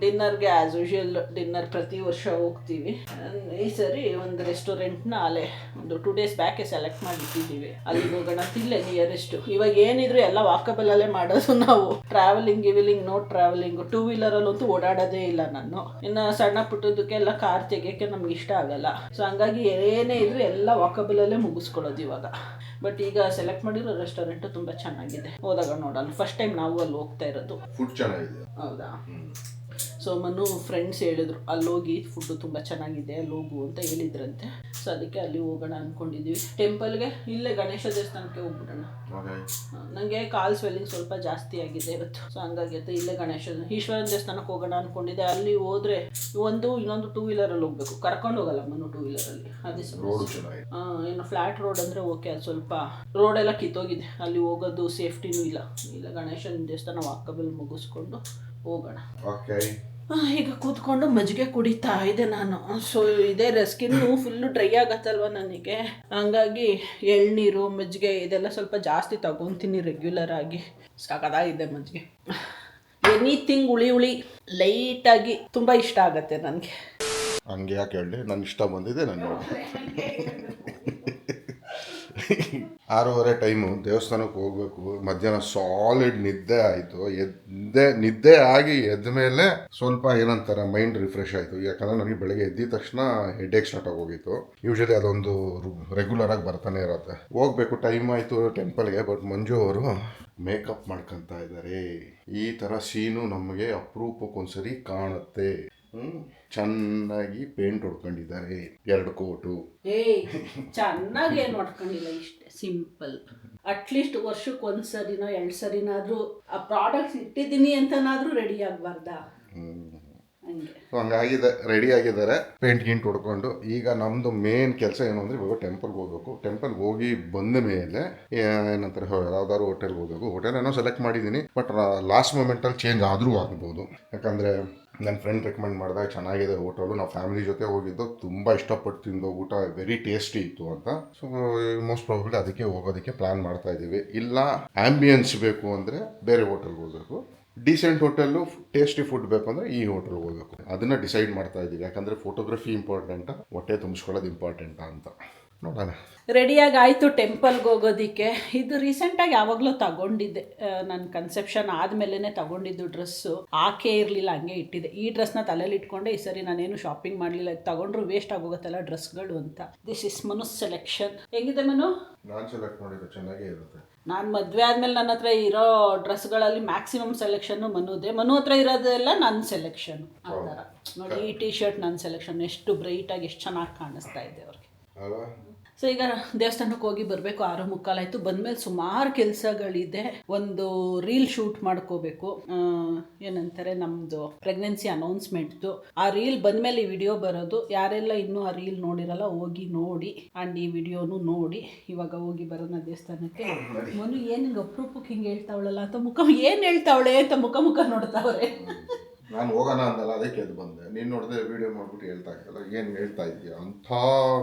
ಡಿನ್ನರ್ಗೆ ಆ್ಯಸ್ ಯೂಶುವಲ್ ಡಿನ್ನರ್ ಪ್ರತಿ ವರ್ಷ ಹೋಗ್ತೀವಿ. ಈ ಸರಿ ಒಂದು ರೆಸ್ಟೋರೆಂಟ್ನ ಅಲ್ಲೇ ಒಂದು 2 ಡೇಸ್ ಬ್ಯಾಕೆ ಸೆಲೆಕ್ಟ್ ಮಾಡಿಟ್ಟಿದ್ದೀವಿ. ಅಲ್ಲಿಗೆ ಹೋಗೋಣ ಅಂತ. ಇಲ್ಲೇ ನಿಯರೆಸ್ಟು. ಇವಾಗ ಏನಿದ್ರು ಎಲ್ಲ ವಾಕಬಲಲ್ಲೇ ಮಾಡೋದು ನಾವು. Travelling no travelling. 2 ವೀಲರಲ್ಲಂತೂ ಓಡಾಡೋದೇ ಇಲ್ಲ ನಾನು. ಇನ್ನು ಸಣ್ಣ ಪುಟ್ಟದಕ್ಕೆಲ್ಲ ಕಾರ್ ತೆಗಿಯೋಕ್ಕೆ ನಮ್ಗೆ ಇಷ್ಟ ಆಗಲ್ಲ. ಸೊ ಹಂಗಾಗಿ ಏನೇ ಇದ್ರು ಎಲ್ಲ ವಾಕಬಲಲ್ಲೇ ಮುಗಿಸ್ಕೊಳ್ಳೋದು ಇವಾಗ. ಬಟ್ ಈಗ ಸೆಲೆಕ್ಟ್ ಮಾಡಿರೋ ರೆಸ್ಟೋರೆಂಟು ತುಂಬ ಚೆನ್ನಾಗಿದೆ, ಹೋದಾಗ ನೋಡೋಣ. ಫಸ್ಟ್ ಟೈಮ್ ನಾವು ಅಲ್ಲಿ ಹೋಗ್ತಾ ಇರೋದು. ಫುಡ್ ಚೆನ್ನಾಗಿದೆ. ಹೌದಾ? ಸೊ ಮನು ಫ್ರೆಂಡ್ಸ್ ಹೇಳಿದ್ರು ಅಲ್ಲೋಗಿ ಫುಡ್ಡು ತುಂಬ ಚೆನ್ನಾಗಿದೆ, ಅಲ್ಲಿ ಹೋಗು ಅಂತ ಹೇಳಿದ್ರಂತೆ. ಸೊ ಅದಕ್ಕೆ ಅಲ್ಲಿ ಹೋಗೋಣ ಅಂದ್ಕೊಂಡಿದ್ದೀವಿ. ಟೆಂಪಲ್ಗೆ ಇಲ್ಲೇ ಗಣೇಶ ದೇವಸ್ಥಾನಕ್ಕೆ ಹೋಗ್ಬಿಡೋಣ. ನನಗೆ ಕಾಲ್ ಸ್ವೆಲ್ಲಿಂಗ್ ಸ್ವಲ್ಪ ಜಾಸ್ತಿ ಆಗಿದೆ ಇವತ್ತು. ಸೊ ಹಂಗಾಗಿ ಇಲ್ಲೇ ಈಶ್ವರನ ದೇವಸ್ಥಾನಕ್ಕೆ ಹೋಗೋಣ ಅಂದ್ಕೊಂಡಿದ್ದೆ. ಅಲ್ಲಿ ಹೋದರೆ ಇನ್ನೊಂದು 2 ವೀಲರಲ್ಲಿ ಹೋಗ್ಬೇಕು, ಕರ್ಕೊಂಡು ಹೋಗಲ್ಲ ಮನು 2 ವೀಲರಲ್ಲಿ. ಅದೇ ಏನು ಫ್ಲಾಟ್ ರೋಡ್ ಅಂದರೆ ಓಕೆ, ಅದು ಸ್ವಲ್ಪ ರೋಡೆಲ್ಲ ಕಿತ್ತೋಗಿದೆ, ಅಲ್ಲಿ ಹೋಗೋದು ಸೇಫ್ಟಿನೂ ಇಲ್ಲ. ಗಣೇಶನ ದೇವಸ್ಥಾನ ವಾಕಬಲ್ ಮುಗಿಸ್ಕೊಂಡು ಹೋಗೋಣ. ಈಗ ಕೂತ್ಕೊಂಡು ಮಜ್ಜಿಗೆ ಕುಡಿತಾ ಇದೆ ನಾನು. ಸೊ ಇದೇ ಸ್ಕಿನ್ನು ಫುಲ್ಲು ಡ್ರೈ ಆಗತ್ತಲ್ವ ನನಗೆ, ಹಂಗಾಗಿ ಎಳ್ನೀರು ಮಜ್ಜಿಗೆ ಇದೆಲ್ಲ ಸ್ವಲ್ಪ ಜಾಸ್ತಿ ತಗೊತೀನಿ ರೆಗ್ಯುಲರ್ ಆಗಿ. ಸಾಕಾಗಿದೆ ಮಜ್ಜಿಗೆ. ಎನಿಥಿಂಗ್ ಹುಳಿ ಲೈಟಾಗಿ ತುಂಬ ಇಷ್ಟ ಆಗತ್ತೆ ನನಗೆ. ಹಂಗೆ ಯಾಕೆ ಹೇಳಿ, ನನ್ನ ಇಷ್ಟ ಬಂದಿದೆ ನಾನು. 6:30 ಟೈಮು ದೇವಸ್ಥಾನಕ್ಕೆ ಹೋಗ್ಬೇಕು. ಮಧ್ಯಾಹ್ನ ಸಾಲಿಡ್ ನಿದ್ದೆ ಆಯಿತು. ನಿದ್ದೆ ಆಗಿ ಎದ್ದ ಮೇಲೆ ಸ್ವಲ್ಪ ಏನಂತಾರೆ ಮೈಂಡ್ ರಿಫ್ರೆಶ್ ಆಯಿತು. ಯಾಕಂದರೆ ನನಗೆ ಬೆಳಗ್ಗೆ ಎದ್ದಿದ ತಕ್ಷಣ ಹೆಡ್ಏಕ್ ಸ್ಟಾರ್ಟ್ ಆಗೋಗಿತ್ತು. ಯೂಶಲಿ ಅದೊಂದು ರೆಗ್ಯುಲರ್ ಆಗಿ ಬರ್ತಾನೆ ಇರುತ್ತೆ. ಹೋಗ್ಬೇಕು, ಟೈಮ್ ಆಯಿತು ಟೆಂಪಲ್ಗೆ. ಬಟ್ ಮಂಜು ಅವರು ಮೇಕಪ್ ಮಾಡ್ಕೊತಾ ಇದ್ದಾರೆ. ಈ ಥರ ಸೀನು ನಮಗೆ ಅಪರೂಪಕ್ಕೊಂದ್ಸರಿ ಕಾಣುತ್ತೆ. ಚೆನ್ನಾಗಿ ಪೇಂಟ್ ಹೊಡ್ಕೊಂಡಿದ್ದಾರೆ. 2 ಕೋಟು. ಚೆನ್ನಾಗಿ ಏನು ಹೊಡ್ಕೊಂಡಿಲ್ಲ, ಇಷ್ಟೇ ಸಿಂಪಲ್. ಅಟ್ಲೀಸ್ಟ್ ವರ್ಷಕ್ಕೆ 1 ಸರಿನೋ 2 ಸರಿನಾದ್ರೂ ಆ ಪ್ರಾಡಕ್ಟ್ಸ್ ಇಟ್ಟಿದ್ದೀನಿ ಅಂತನಾದ್ರೂ ರೆಡಿ ಆಗಬಾರ್ದಾ? ಹಂಗಾಗಿದೆ, ರೆಡಿ ಆಗಿದ್ದಾರೆ ಪೇಂಟ್ ಗಿಂಟ್ ಹೊಡ್ಕೊಂಡು. ಈಗ ನಮ್ಮದು ಮೇನ್ ಕೆಲಸ ಏನು ಅಂದರೆ ಇವಾಗ ಟೆಂಪಲ್ಗೆ ಹೋಗ್ಬೇಕು. ಟೆಂಪಲ್ಗೆ ಹೋಗಿ ಬಂದ ಮೇಲೆ ಏನಂತಾರೆ ಯಾವ್ದಾದ್ರು ಹೋಟೆಲ್ಗೆ ಹೋಗ್ಬೇಕು. ಹೋಟೆಲ್ ಏನೋ ಸೆಲೆಕ್ಟ್ ಮಾಡಿದ್ದೀನಿ, ಬಟ್ ಲಾಸ್ಟ್ ಮೂಮೆಂಟಲ್ಲಿ ಚೇಂಜ್ ಆದರೂ ಆಗ್ಬೋದು. ಯಾಕಂದರೆ ನನ್ನ ಫ್ರೆಂಡ್ ರೆಕಮೆಂಡ್ ಮಾಡಿದಾಗ ಚೆನ್ನಾಗಿದೆ ಹೋಟೆಲು. ನಾವು ಫ್ಯಾಮಿಲಿ ಜೊತೆ ಹೋಗಿದ್ದು, ತುಂಬ ಇಷ್ಟಪಟ್ಟು ತಿಂದು, ಊಟ ವೆರಿ ಟೇಸ್ಟಿ ಇತ್ತು ಅಂತ. ಸೊ ಮೋಸ್ಟ್ ಪ್ರಾಬಬ್ಲಿ ಅದಕ್ಕೆ ಹೋಗೋದಕ್ಕೆ ಪ್ಲ್ಯಾನ್ ಮಾಡ್ತಾ ಇದ್ದೀವಿ. ಇಲ್ಲ ಆ್ಯಂಬಿಯನ್ಸ್ ಬೇಕು ಅಂದರೆ ಬೇರೆ ಹೋಟೆಲ್ಗೆ ಹೋಗಬೇಕು. ಡೀಸೆಂಟ್ ಹೋಟೆಲ್ಲು ಟೇಸ್ಟಿ ಫುಡ್ ಬೇಕು ಅಂದರೆ ಈ ಹೋಟೆಲ್ಗೆ ಹೋಗಬೇಕು. ಅದನ್ನು ಡಿಸೈಡ್ ಮಾಡ್ತಾ ಇದ್ದೀವಿ. ಯಾಕಂದರೆ ಫೋಟೋಗ್ರಫಿ ಇಂಪಾರ್ಟೆಂಟಾ, ಹೊಟ್ಟೆ ತುಂಬಿಸ್ಕೊಳ್ಳೋದು ಇಂಪಾರ್ಟೆಂಟಾ ಅಂತ ನೋಡೋಣ. ರೆಡಿಯಾಗಿ ಆಯಿತು ಟೆಂಪಲ್ಗೆ ಹೋಗೋದಕ್ಕೆ. ಇದು ರೀಸೆಂಟಾಗಿ ಯಾವಾಗಲೂ ತಗೊಂಡಿದ್ದೆ. ನನ್ನ ಕನ್ಸೆಪ್ಷನ್ ಆದಮೇಲೆ ತಗೊಂಡಿದ್ದು ಡ್ರೆಸ್ಸು. ಆಕೆ ಇರಲಿಲ್ಲ, ಹಂಗೆ ಇಟ್ಟಿದ್ದೆ. ಈ ಡ್ರೆಸ್ನ ತಲೆಯಲ್ಲಿ ಇಟ್ಕೊಂಡೆ ಈ ಸರಿ ನಾನೇನು ಶಾಪಿಂಗ್ ಮಾಡಲಿಲ್ಲ. ತಗೊಂಡ್ರು ವೇಸ್ಟ್ ಆಗೋಗುತ್ತಲ್ಲ ಡ್ರೆಸ್ಗಳು ಅಂತ. This is Manu selection. ಹೆಂಗಿದೆ ಮನು? ನಾನು ಸೆಲೆಕ್ಟ್ ಮಾಡಿದ್ದು ಚೆನ್ನಾಗೇ ಇರುತ್ತೆ. ನಾನು ಮದುವೆ ಆದಮೇಲೆ ನನ್ನ ಹತ್ರ ಇರೋ ಡ್ರೆಸ್ಗಳಲ್ಲಿ ಮ್ಯಾಕ್ಸಿಮಮ್ ಸೆಲೆಕ್ಷನ್ನು ಮನುದೇ. ಮನು ಹತ್ರ ಇರೋದೆಲ್ಲ ನನ್ನ ಸೆಲೆಕ್ಷನ್. ಆ ಥರ ನೋಡಿ, ಈ ಟಿ ಶರ್ಟ್ ನನ್ನ ಸೆಲೆಕ್ಷನ್. ಎಷ್ಟು ಬ್ರೈಟಾಗಿ ಎಷ್ಟು ಚೆನ್ನಾಗಿ ಕಾಣಿಸ್ತಾ ಇದೆ ಅವ್ರಿಗೆ. ಸೊ ಈಗ ದೇವಸ್ಥಾನಕ್ಕೆ ಹೋಗಿ ಬರಬೇಕು. 6:45 ಆಯಿತು. ಬಂದಮೇಲೆ ಸುಮಾರು ಕೆಲಸಗಳಿದೆ. ಒಂದು ರೀಲ್ ಶೂಟ್ ಮಾಡ್ಕೋಬೇಕು. ಏನಂತಾರೆ, ನಮ್ಮದು ಪ್ರೆಗ್ನೆನ್ಸಿ ಅನೌನ್ಸ್ಮೆಂಟ್ದು. ಆ ರೀಲ್ ಬಂದಮೇಲೆ ಈ ವಿಡಿಯೋ ಬರೋದು. ಯಾರೆಲ್ಲ ಇನ್ನೂ ಆ ರೀಲ್ ನೋಡಿರಲ್ಲ ಹೋಗಿ ನೋಡಿ, ಆ್ಯಂಡ್ ಈ ವಿಡಿಯೋನು ನೋಡಿ. ಇವಾಗ ಹೋಗಿ ಬರೋಣ ದೇವಸ್ಥಾನಕ್ಕೆ. ಮನು ಏನು ಅಪರೂಪಕ್ಕೆ ಹಿಂಗೆ ಹೇಳ್ತಾವಳಲ್ಲ ಅಂತ ಏನು ಹೇಳ್ತಾವಳೆ ಅಂತ ಮುಖ ನೋಡ್ತಾವ್ರೆ. ನಾನು ಹೋಗೋಣ ಅಂದಲ್ಲ, ಅದಕ್ಕೆ ಎದ್ದು ಬಂದೆ. ನೀನು ನೋಡಿದ್ರೆ ವಿಡಿಯೋ ಮಾಡ್ಬಿಟ್ಟು ಹೇಳ್ತಾ ಇದ್ದಲ್ಲ, ಏನು ಹೇಳ್ತಾ ಇದೆಯಾ, ಅಂಥ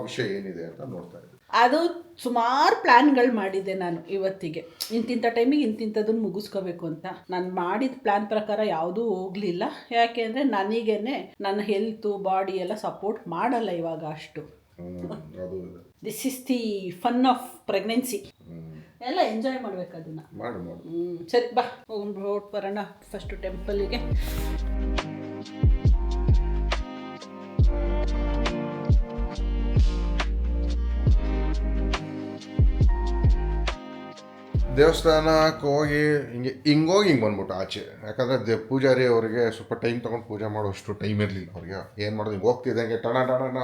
ವಿಷಯ ಏನಿದೆ ಅಂತ ನೋಡ್ತಾ ಇದ್ದೆ. ಅದು ಸುಮಾರು ಪ್ಲ್ಯಾನ್ಗಳು ಮಾಡಿದ್ದೆ ನಾನು ಇವತ್ತಿಗೆ. ಇಂತಿಂಥ ಟೈಮಿಗೆ ಇಂತಿಂಥದನ್ನು ಮುಗಿಸ್ಕೋಬೇಕು ಅಂತ. ನಾನು ಮಾಡಿದ ಪ್ಲ್ಯಾನ್ ಪ್ರಕಾರ ಯಾವುದೂ ಹೋಗಲಿಲ್ಲ. ಯಾಕೆ ಅಂದರೆ ನನಗೇನೆ ನನ್ನ ಹೆಲ್ತು ಬಾಡಿ ಎಲ್ಲ ಸಪೋರ್ಟ್ ಮಾಡಲ್ಲ ಇವಾಗ ಅಷ್ಟು. This is the fun of pregnancy. ಎಲ್ಲ ಎಂಜಾಯ್ ಮಾಡ್ಬೇಕು ಅದನ್ನ. ಸರಿ ಬಾ, ಹೊರಟು ಬರೋಣ ಫಸ್ಟು ಟೆಂಪಲ್ಗೆ. ದೇವಸ್ಥಾನಕ್ಕೆ ಹೋಗಿ ಹಿಂಗೋಗಿ ಬಂದ್ಬಿಟ್ಟು ಆಚೆ. ಯಾಕಂದರೆ ಪೂಜಾರಿ ಅವರಿಗೆ ಸ್ವಲ್ಪ ಟೈಮ್ ತೊಗೊಂಡು ಪೂಜೆ ಮಾಡೋಷ್ಟು ಟೈಮ್ ಇರಲಿಲ್ಲ ಅವ್ರಿಗೆ. ಏನು ಮಾಡೋದು, ಹಿಂಗೆ ಹೋಗ್ತಿದ್ದಂಗೆ ಟಣ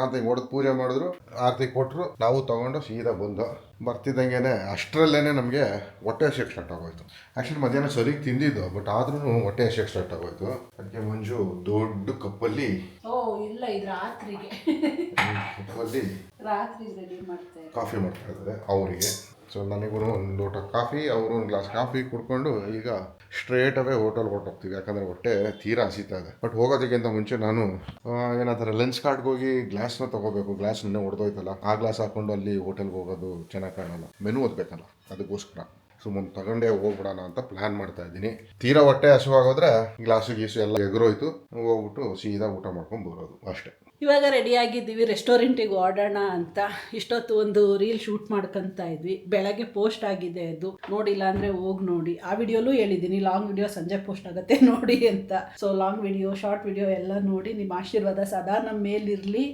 ಅಂತ ಹಿಂಗೆ ಹೊಡೆದು ಪೂಜೆ ಮಾಡಿದ್ರು, ಆರತಿ ಕೊಟ್ಟರು, ನಾವು ತೊಗೊಂಡು ಸೀದಾ ಬಂದು ಬರ್ತಿದ್ದಂಗೆ ಅಷ್ಟರಲ್ಲೇ ನಮಗೆ ಹೊಟ್ಟೆ ಹಸಿಯಕ್ಕೆ ಸ್ಟಾರ್ಟ್ ಆಗೋಯ್ತು. ಆ್ಯಕ್ಚುಲಿ ಮಧ್ಯಾಹ್ನ ಸರಿಗೆ ತಿಂದಿದ್ದು, ಬಟ್ ಆದ್ರೂ ಹೊಟ್ಟೆ ಹಸಿಯಕ್ಕೆ ಸ್ಟಾರ್ಟ್ ಆಗೋಯ್ತು. ಅದಕ್ಕೆ ಮಂಜು ದೊಡ್ಡ ಕಪ್ಪಲ್ಲಿ ಇಲ್ಲ ಇದು ರಾತ್ರಿಗೆ ಕಪ್ಪಲ್ಲಿ ರಾತ್ರಿ ರೆಡಿ ಮಾಡ್ತಾರೆ, ಕಾಫಿ ಮಾಡ್ತಾ ಇದ್ದಾರೆ ಅವರಿಗೆ. ಸೊ ನನಗೂ ಒಂದು ಲೋಟ ಕಾಫಿ, ಅವರು ಒಂದು ಗ್ಲಾಸ್ ಕಾಫಿ ಕುಡ್ಕೊಂಡು ಈಗ ಸ್ಟ್ರೇಟ್ ಅವೇ ಹೋಟೆಲ್ಗೆ ಹೊರಟೋಗ್ತೀವಿ. ಯಾಕಂದರೆ ಹೊಟ್ಟೆ ತೀರಾ ಹಸಿತಾ ಇದೆ. ಬಟ್ ಹೋಗೋದಕ್ಕಿಂತ ಮುಂಚೆ ನಾನು ಏನಾದರೂ ಲೆನ್ಸ್ ಕಾರ್ಡ್ಗೆ ಹೋಗಿ ಗ್ಲಾಸ್ನ ತೊಗೋಬೇಕು. ಗ್ಲಾಸ್ ನಿನ್ನೆ ಹೊಡೆದೋಯ್ತಲ್ಲ, ಆ ಗ್ಲಾಸ್ ಹಾಕ್ಕೊಂಡು ಅಲ್ಲಿ ಹೋಟೆಲ್ಗೆ ಹೋಗೋದು ಚೆನ್ನಾಗಿ ಕಾಣಲ್ಲ, ಮೆನು ಓದಬೇಕಲ್ಲ, ಅದಕ್ಕೋಸ್ಕರ ಸುಮ್ಮನೆ ತಗೊಂಡೇ ಹೋಗ್ಬಿಡೋಣ ಅಂತ ಪ್ಲ್ಯಾನ್ ಮಾಡ್ತಾ ಇದ್ದೀನಿ. ತೀರಾ ಹೊಟ್ಟೆ ಹಸುವಾಗೋದ್ರೆ ಗ್ಲಾಸು ಗೀಸು ಎಲ್ಲ ಎಗರೋಯ್ತು, ಹೋಗ್ಬಿಟ್ಟು ಸೀದಾ ಊಟ ಮಾಡ್ಕೊಂಡು ಬರೋದು ಅಷ್ಟೇ. ಇವಾಗ ರೆಡಿಯಾಗಿದ್ದೀವಿ ರೆಸ್ಟೋರೆಂಟಿಗೆ ಓಡೋಣ ಅಂತ. ಇಷ್ಟೊತ್ತು ಒಂದು ರೀಲ್ ಶೂಟ್ ಮಾಡ್ಕೊತ ಇದ್ವಿ. ಬೆಳಗ್ಗೆ ಪೋಸ್ಟ್ ಆಗಿದೆ, ಅದು ನೋಡಿಲ್ಲ ಅಂದರೆ ಹೋಗಿ ನೋಡಿ. ಆ ವಿಡಿಯೋಲೂ ಹೇಳಿದ್ದೀನಿ, ಲಾಂಗ್ ವಿಡಿಯೋ ಸಂಜೆ ಪೋಸ್ಟ್ ಆಗುತ್ತೆ ನೋಡಿ ಅಂತ. So long video, short video ಎಲ್ಲ ನೋಡಿ ನಿಮ್ಮ ಆಶೀರ್ವಾದ ಸದಾ ನಮ್ಮ ಮೇಲಿರಲಿ.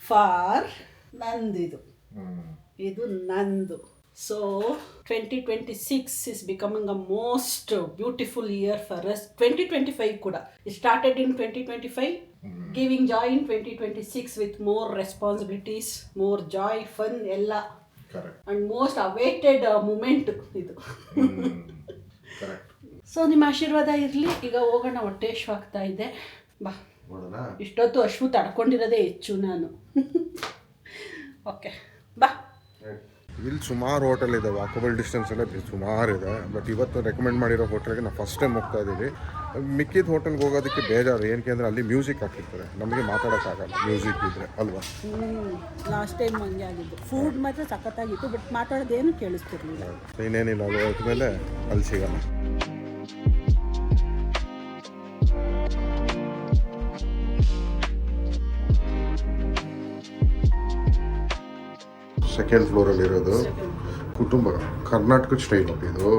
ಫಾರ್ ನಂದಿದು, ಇದು ನಂದು. So 2026 is becoming a most beautiful year for us. 2025 kuda it started in 2025, giving joy in 2026 with more responsibilities, more joy, fun ella. Correct. And most awaited moment idu. Correct. So ನಿಮ್ಮ ಆಶೀರ್ವಾದ ಇರಲಿ. ಈಗ ಹೋಗೋಣ, ಹೊಟ್ಟೆ ಆಗ್ತಾ ಇದೆ. ಬಾ, ಇಷ್ಟೊತ್ತು ಅಶ್ವು ತಡ್ಕೊಂಡಿರೋದೇ ಹೆಚ್ಚು ನಾನು. ಓಕೆ ಬಾ. ಇಲ್ಲಿ ಸುಮಾರು ಹೋಟೆಲ್ ಇದೆ, ವಾಕಬಲ್ ಡಿಸ್ಟೆನ್ಸ್ ಎಲ್ಲ ಸುಮಾರು ಇದೆ. ಬಟ್ ಇವತ್ತು ರೆಕಮೆಂಡ್ ಮಾಡಿರೋ ಹೋಟೆಲ್ಗೆ ನಾವು ಫಸ್ಟ್ ಟೈಮ್ ಹೋಗ್ತಾ ಇದ್ದೀವಿ. ಮಿಕ್ಕಿದ ಹೋಟೆಲ್ಗೆ ಹೋಗೋದಕ್ಕೆ ಬೇಜಾರು, ಏನಕ್ಕೆ ಅಂದರೆ ಅಲ್ಲಿ ಮ್ಯೂಸಿಕ್ ಹಾಕಿರ್ತಾರೆ, ನಮಗೆ ಮಾತಾಡೋಕ್ಕಾಗಲ್ಲ ಮ್ಯೂಸಿಕ್ ಇದ್ದರೆ ಅಲ್ವಾ. ಲಾಸ್ಟ್ ಟೈಮ್ ಹಂಗೆ ಆಗಿತ್ತು. ಫುಡ್ ಮಾತ್ರ ಸಖತ್ತಾಗಿತ್ತು, ಬಟ್ ಮಾತಾಡೋದೇನು ಕೇಳಿಸ್ತಿರ್ಲಿಲ್ಲ. ಇನ್ನೇನಿಲ್ಲ, ಅದು ಹೋದ್ಮೇಲೆ ಅಲ್ಲಿ ಸಿಗಲ್ಲ. ಸೆಕೆಂಡ್ ಫ್ಲೋರಲ್ಲಿ ಇರೋದು. ಕುಟುಂಬ ಕರ್ನಾಟಕ ಸ್ಟೈಲ್ ಇದು.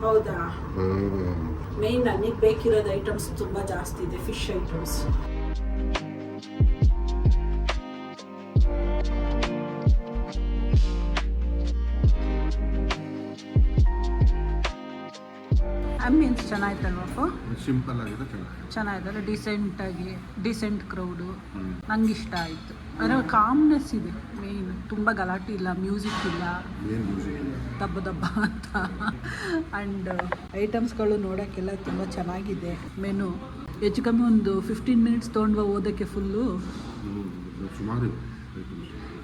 ಹೌದಾ? ಹ್ಮ್. ಮೇನ್ ನನಗೆ ಬೇಕಿರೋದು ಐಟಮ್ಸ್ ತುಂಬ ಜಾಸ್ತಿ ಇದೆ, ಫಿಶ್ ಐಟಮ್ಸ್. ಆಂಬಿಯನ್ಸ್ ಚೆನ್ನಾಯ್ತಲ್ವಪ್ಪ? ಸಿಂಪಲ್ ಆಗಿದೆ, ಚೆನ್ನಾಗಿದೆ, ಡಿಸೆಂಟ್ ಕ್ರೌಡು. ನಂಗೆ ಇಷ್ಟ ಆಯಿತು. ಅಂದರೆ ಕಾಮ್ನೆಸ್ ಇದೆ ಮೇಯ್ನ್, ತುಂಬ ಗಲಾಟೆ ಇಲ್ಲ, ಮ್ಯೂಸಿಕ್ ಇಲ್ಲ, ದಬ್ಬ ಅಂತ. ಆ್ಯಂಡ್ ಐಟಮ್ಸ್ಗಳು ನೋಡೋಕ್ಕೆಲ್ಲ ತುಂಬ ಚೆನ್ನಾಗಿದೆ. ಮೆನು ಹೆಚ್ಚು ಕಮ್ಮಿ ಒಂದು 15 ಮಿನಿಟ್ಸ್ ತೊಗೊಂಡ್ವ ಓದೋಕ್ಕೆ ಫುಲ್ಲು.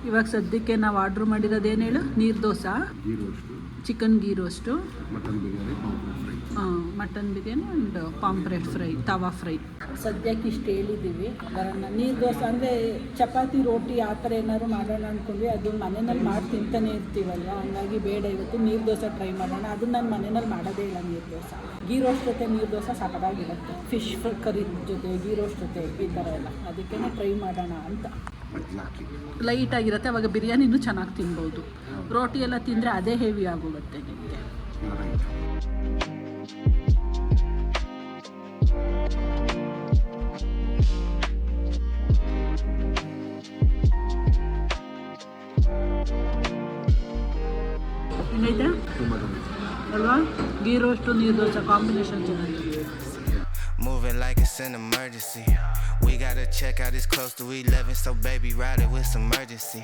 ಇವಾಗ ಸದ್ಯಕ್ಕೆ ನಾವು ಆರ್ಡ್ರ್ ಮಾಡಿರೋದು ಏನು ಹೇಳು? ನೀರು dosa, chicken ghee roast, mutton biryani and pomfret fry, tawa fry. ಸದ್ಯಕ್ಕೆ ಇಷ್ಟು ಹೇಳಿದ್ದೀವಿ. ಬರೋಣ. ನೀರು ದೋಸೆ ಅಂದರೆ ಚಪಾತಿ ರೋಟಿ ಆ ಥರ ಏನಾದ್ರು ಮಾಡೋಣ ಅಂದ್ಕೊಂಡ್ವಿ. ಅದು ಮನೆಯಲ್ಲಿ ಮಾಡಿ ತಿಂತಾನೆ ಇರ್ತೀವಲ್ವ, ಹಂಗಾಗಿ ಬೇಡ, ಇವತ್ತು ನೀರು ದೋಸೆ ಟ್ರೈ ಮಾಡೋಣ. ಅದು ನಾನು ಮನೆಯಲ್ಲಿ ಮಾಡೋದೇ ಇಲ್ಲ. ನೀರು ದೋಸೆ, ಗೀ ರೋಸ್ಟ್ ಜೊತೆ ನೀರು ದೋಸೆ ಸಖತ್ತಾಗಿರುತ್ತೆ. ಫಿಶ್ ಕರಿ ಜೊತೆ, ಗೀ ರೋಸ್ಟ್ ಜೊತೆ, ಈ ಥರ ಎಲ್ಲ. ಅದಕ್ಕೇ ಟ್ರೈ ಮಾಡೋಣ ಅಂತ. ಲೈಟ್ ಆಗಿರುತ್ತೆ, ಅವಾಗ ಬಿರಿಯಾನಿನೂ ಚೆನ್ನಾಗಿ ತಿನ್ಬೋದು. ರೋಟಿ ಎಲ್ಲ ತಿಂದರೆ ಅದೇ ಹೆವಿ ಆಗೋಗುತ್ತೆ ನಿಮಗೆ. ಹೆಂಗೈತೆ ಅಲ್ವಾ? ಗೀ ರೋಸ್ಟು ನೀರು ದೋಸೆ ಕಾಂಬಿನೇಷನ್ ಚೆನ್ನಾಗಿದೆ. Moving like it's an emergency. We gotta check out, it's close to 11, so baby ride it with some urgency.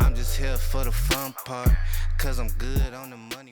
I'm just here for the fun part, cause I'm good on the money.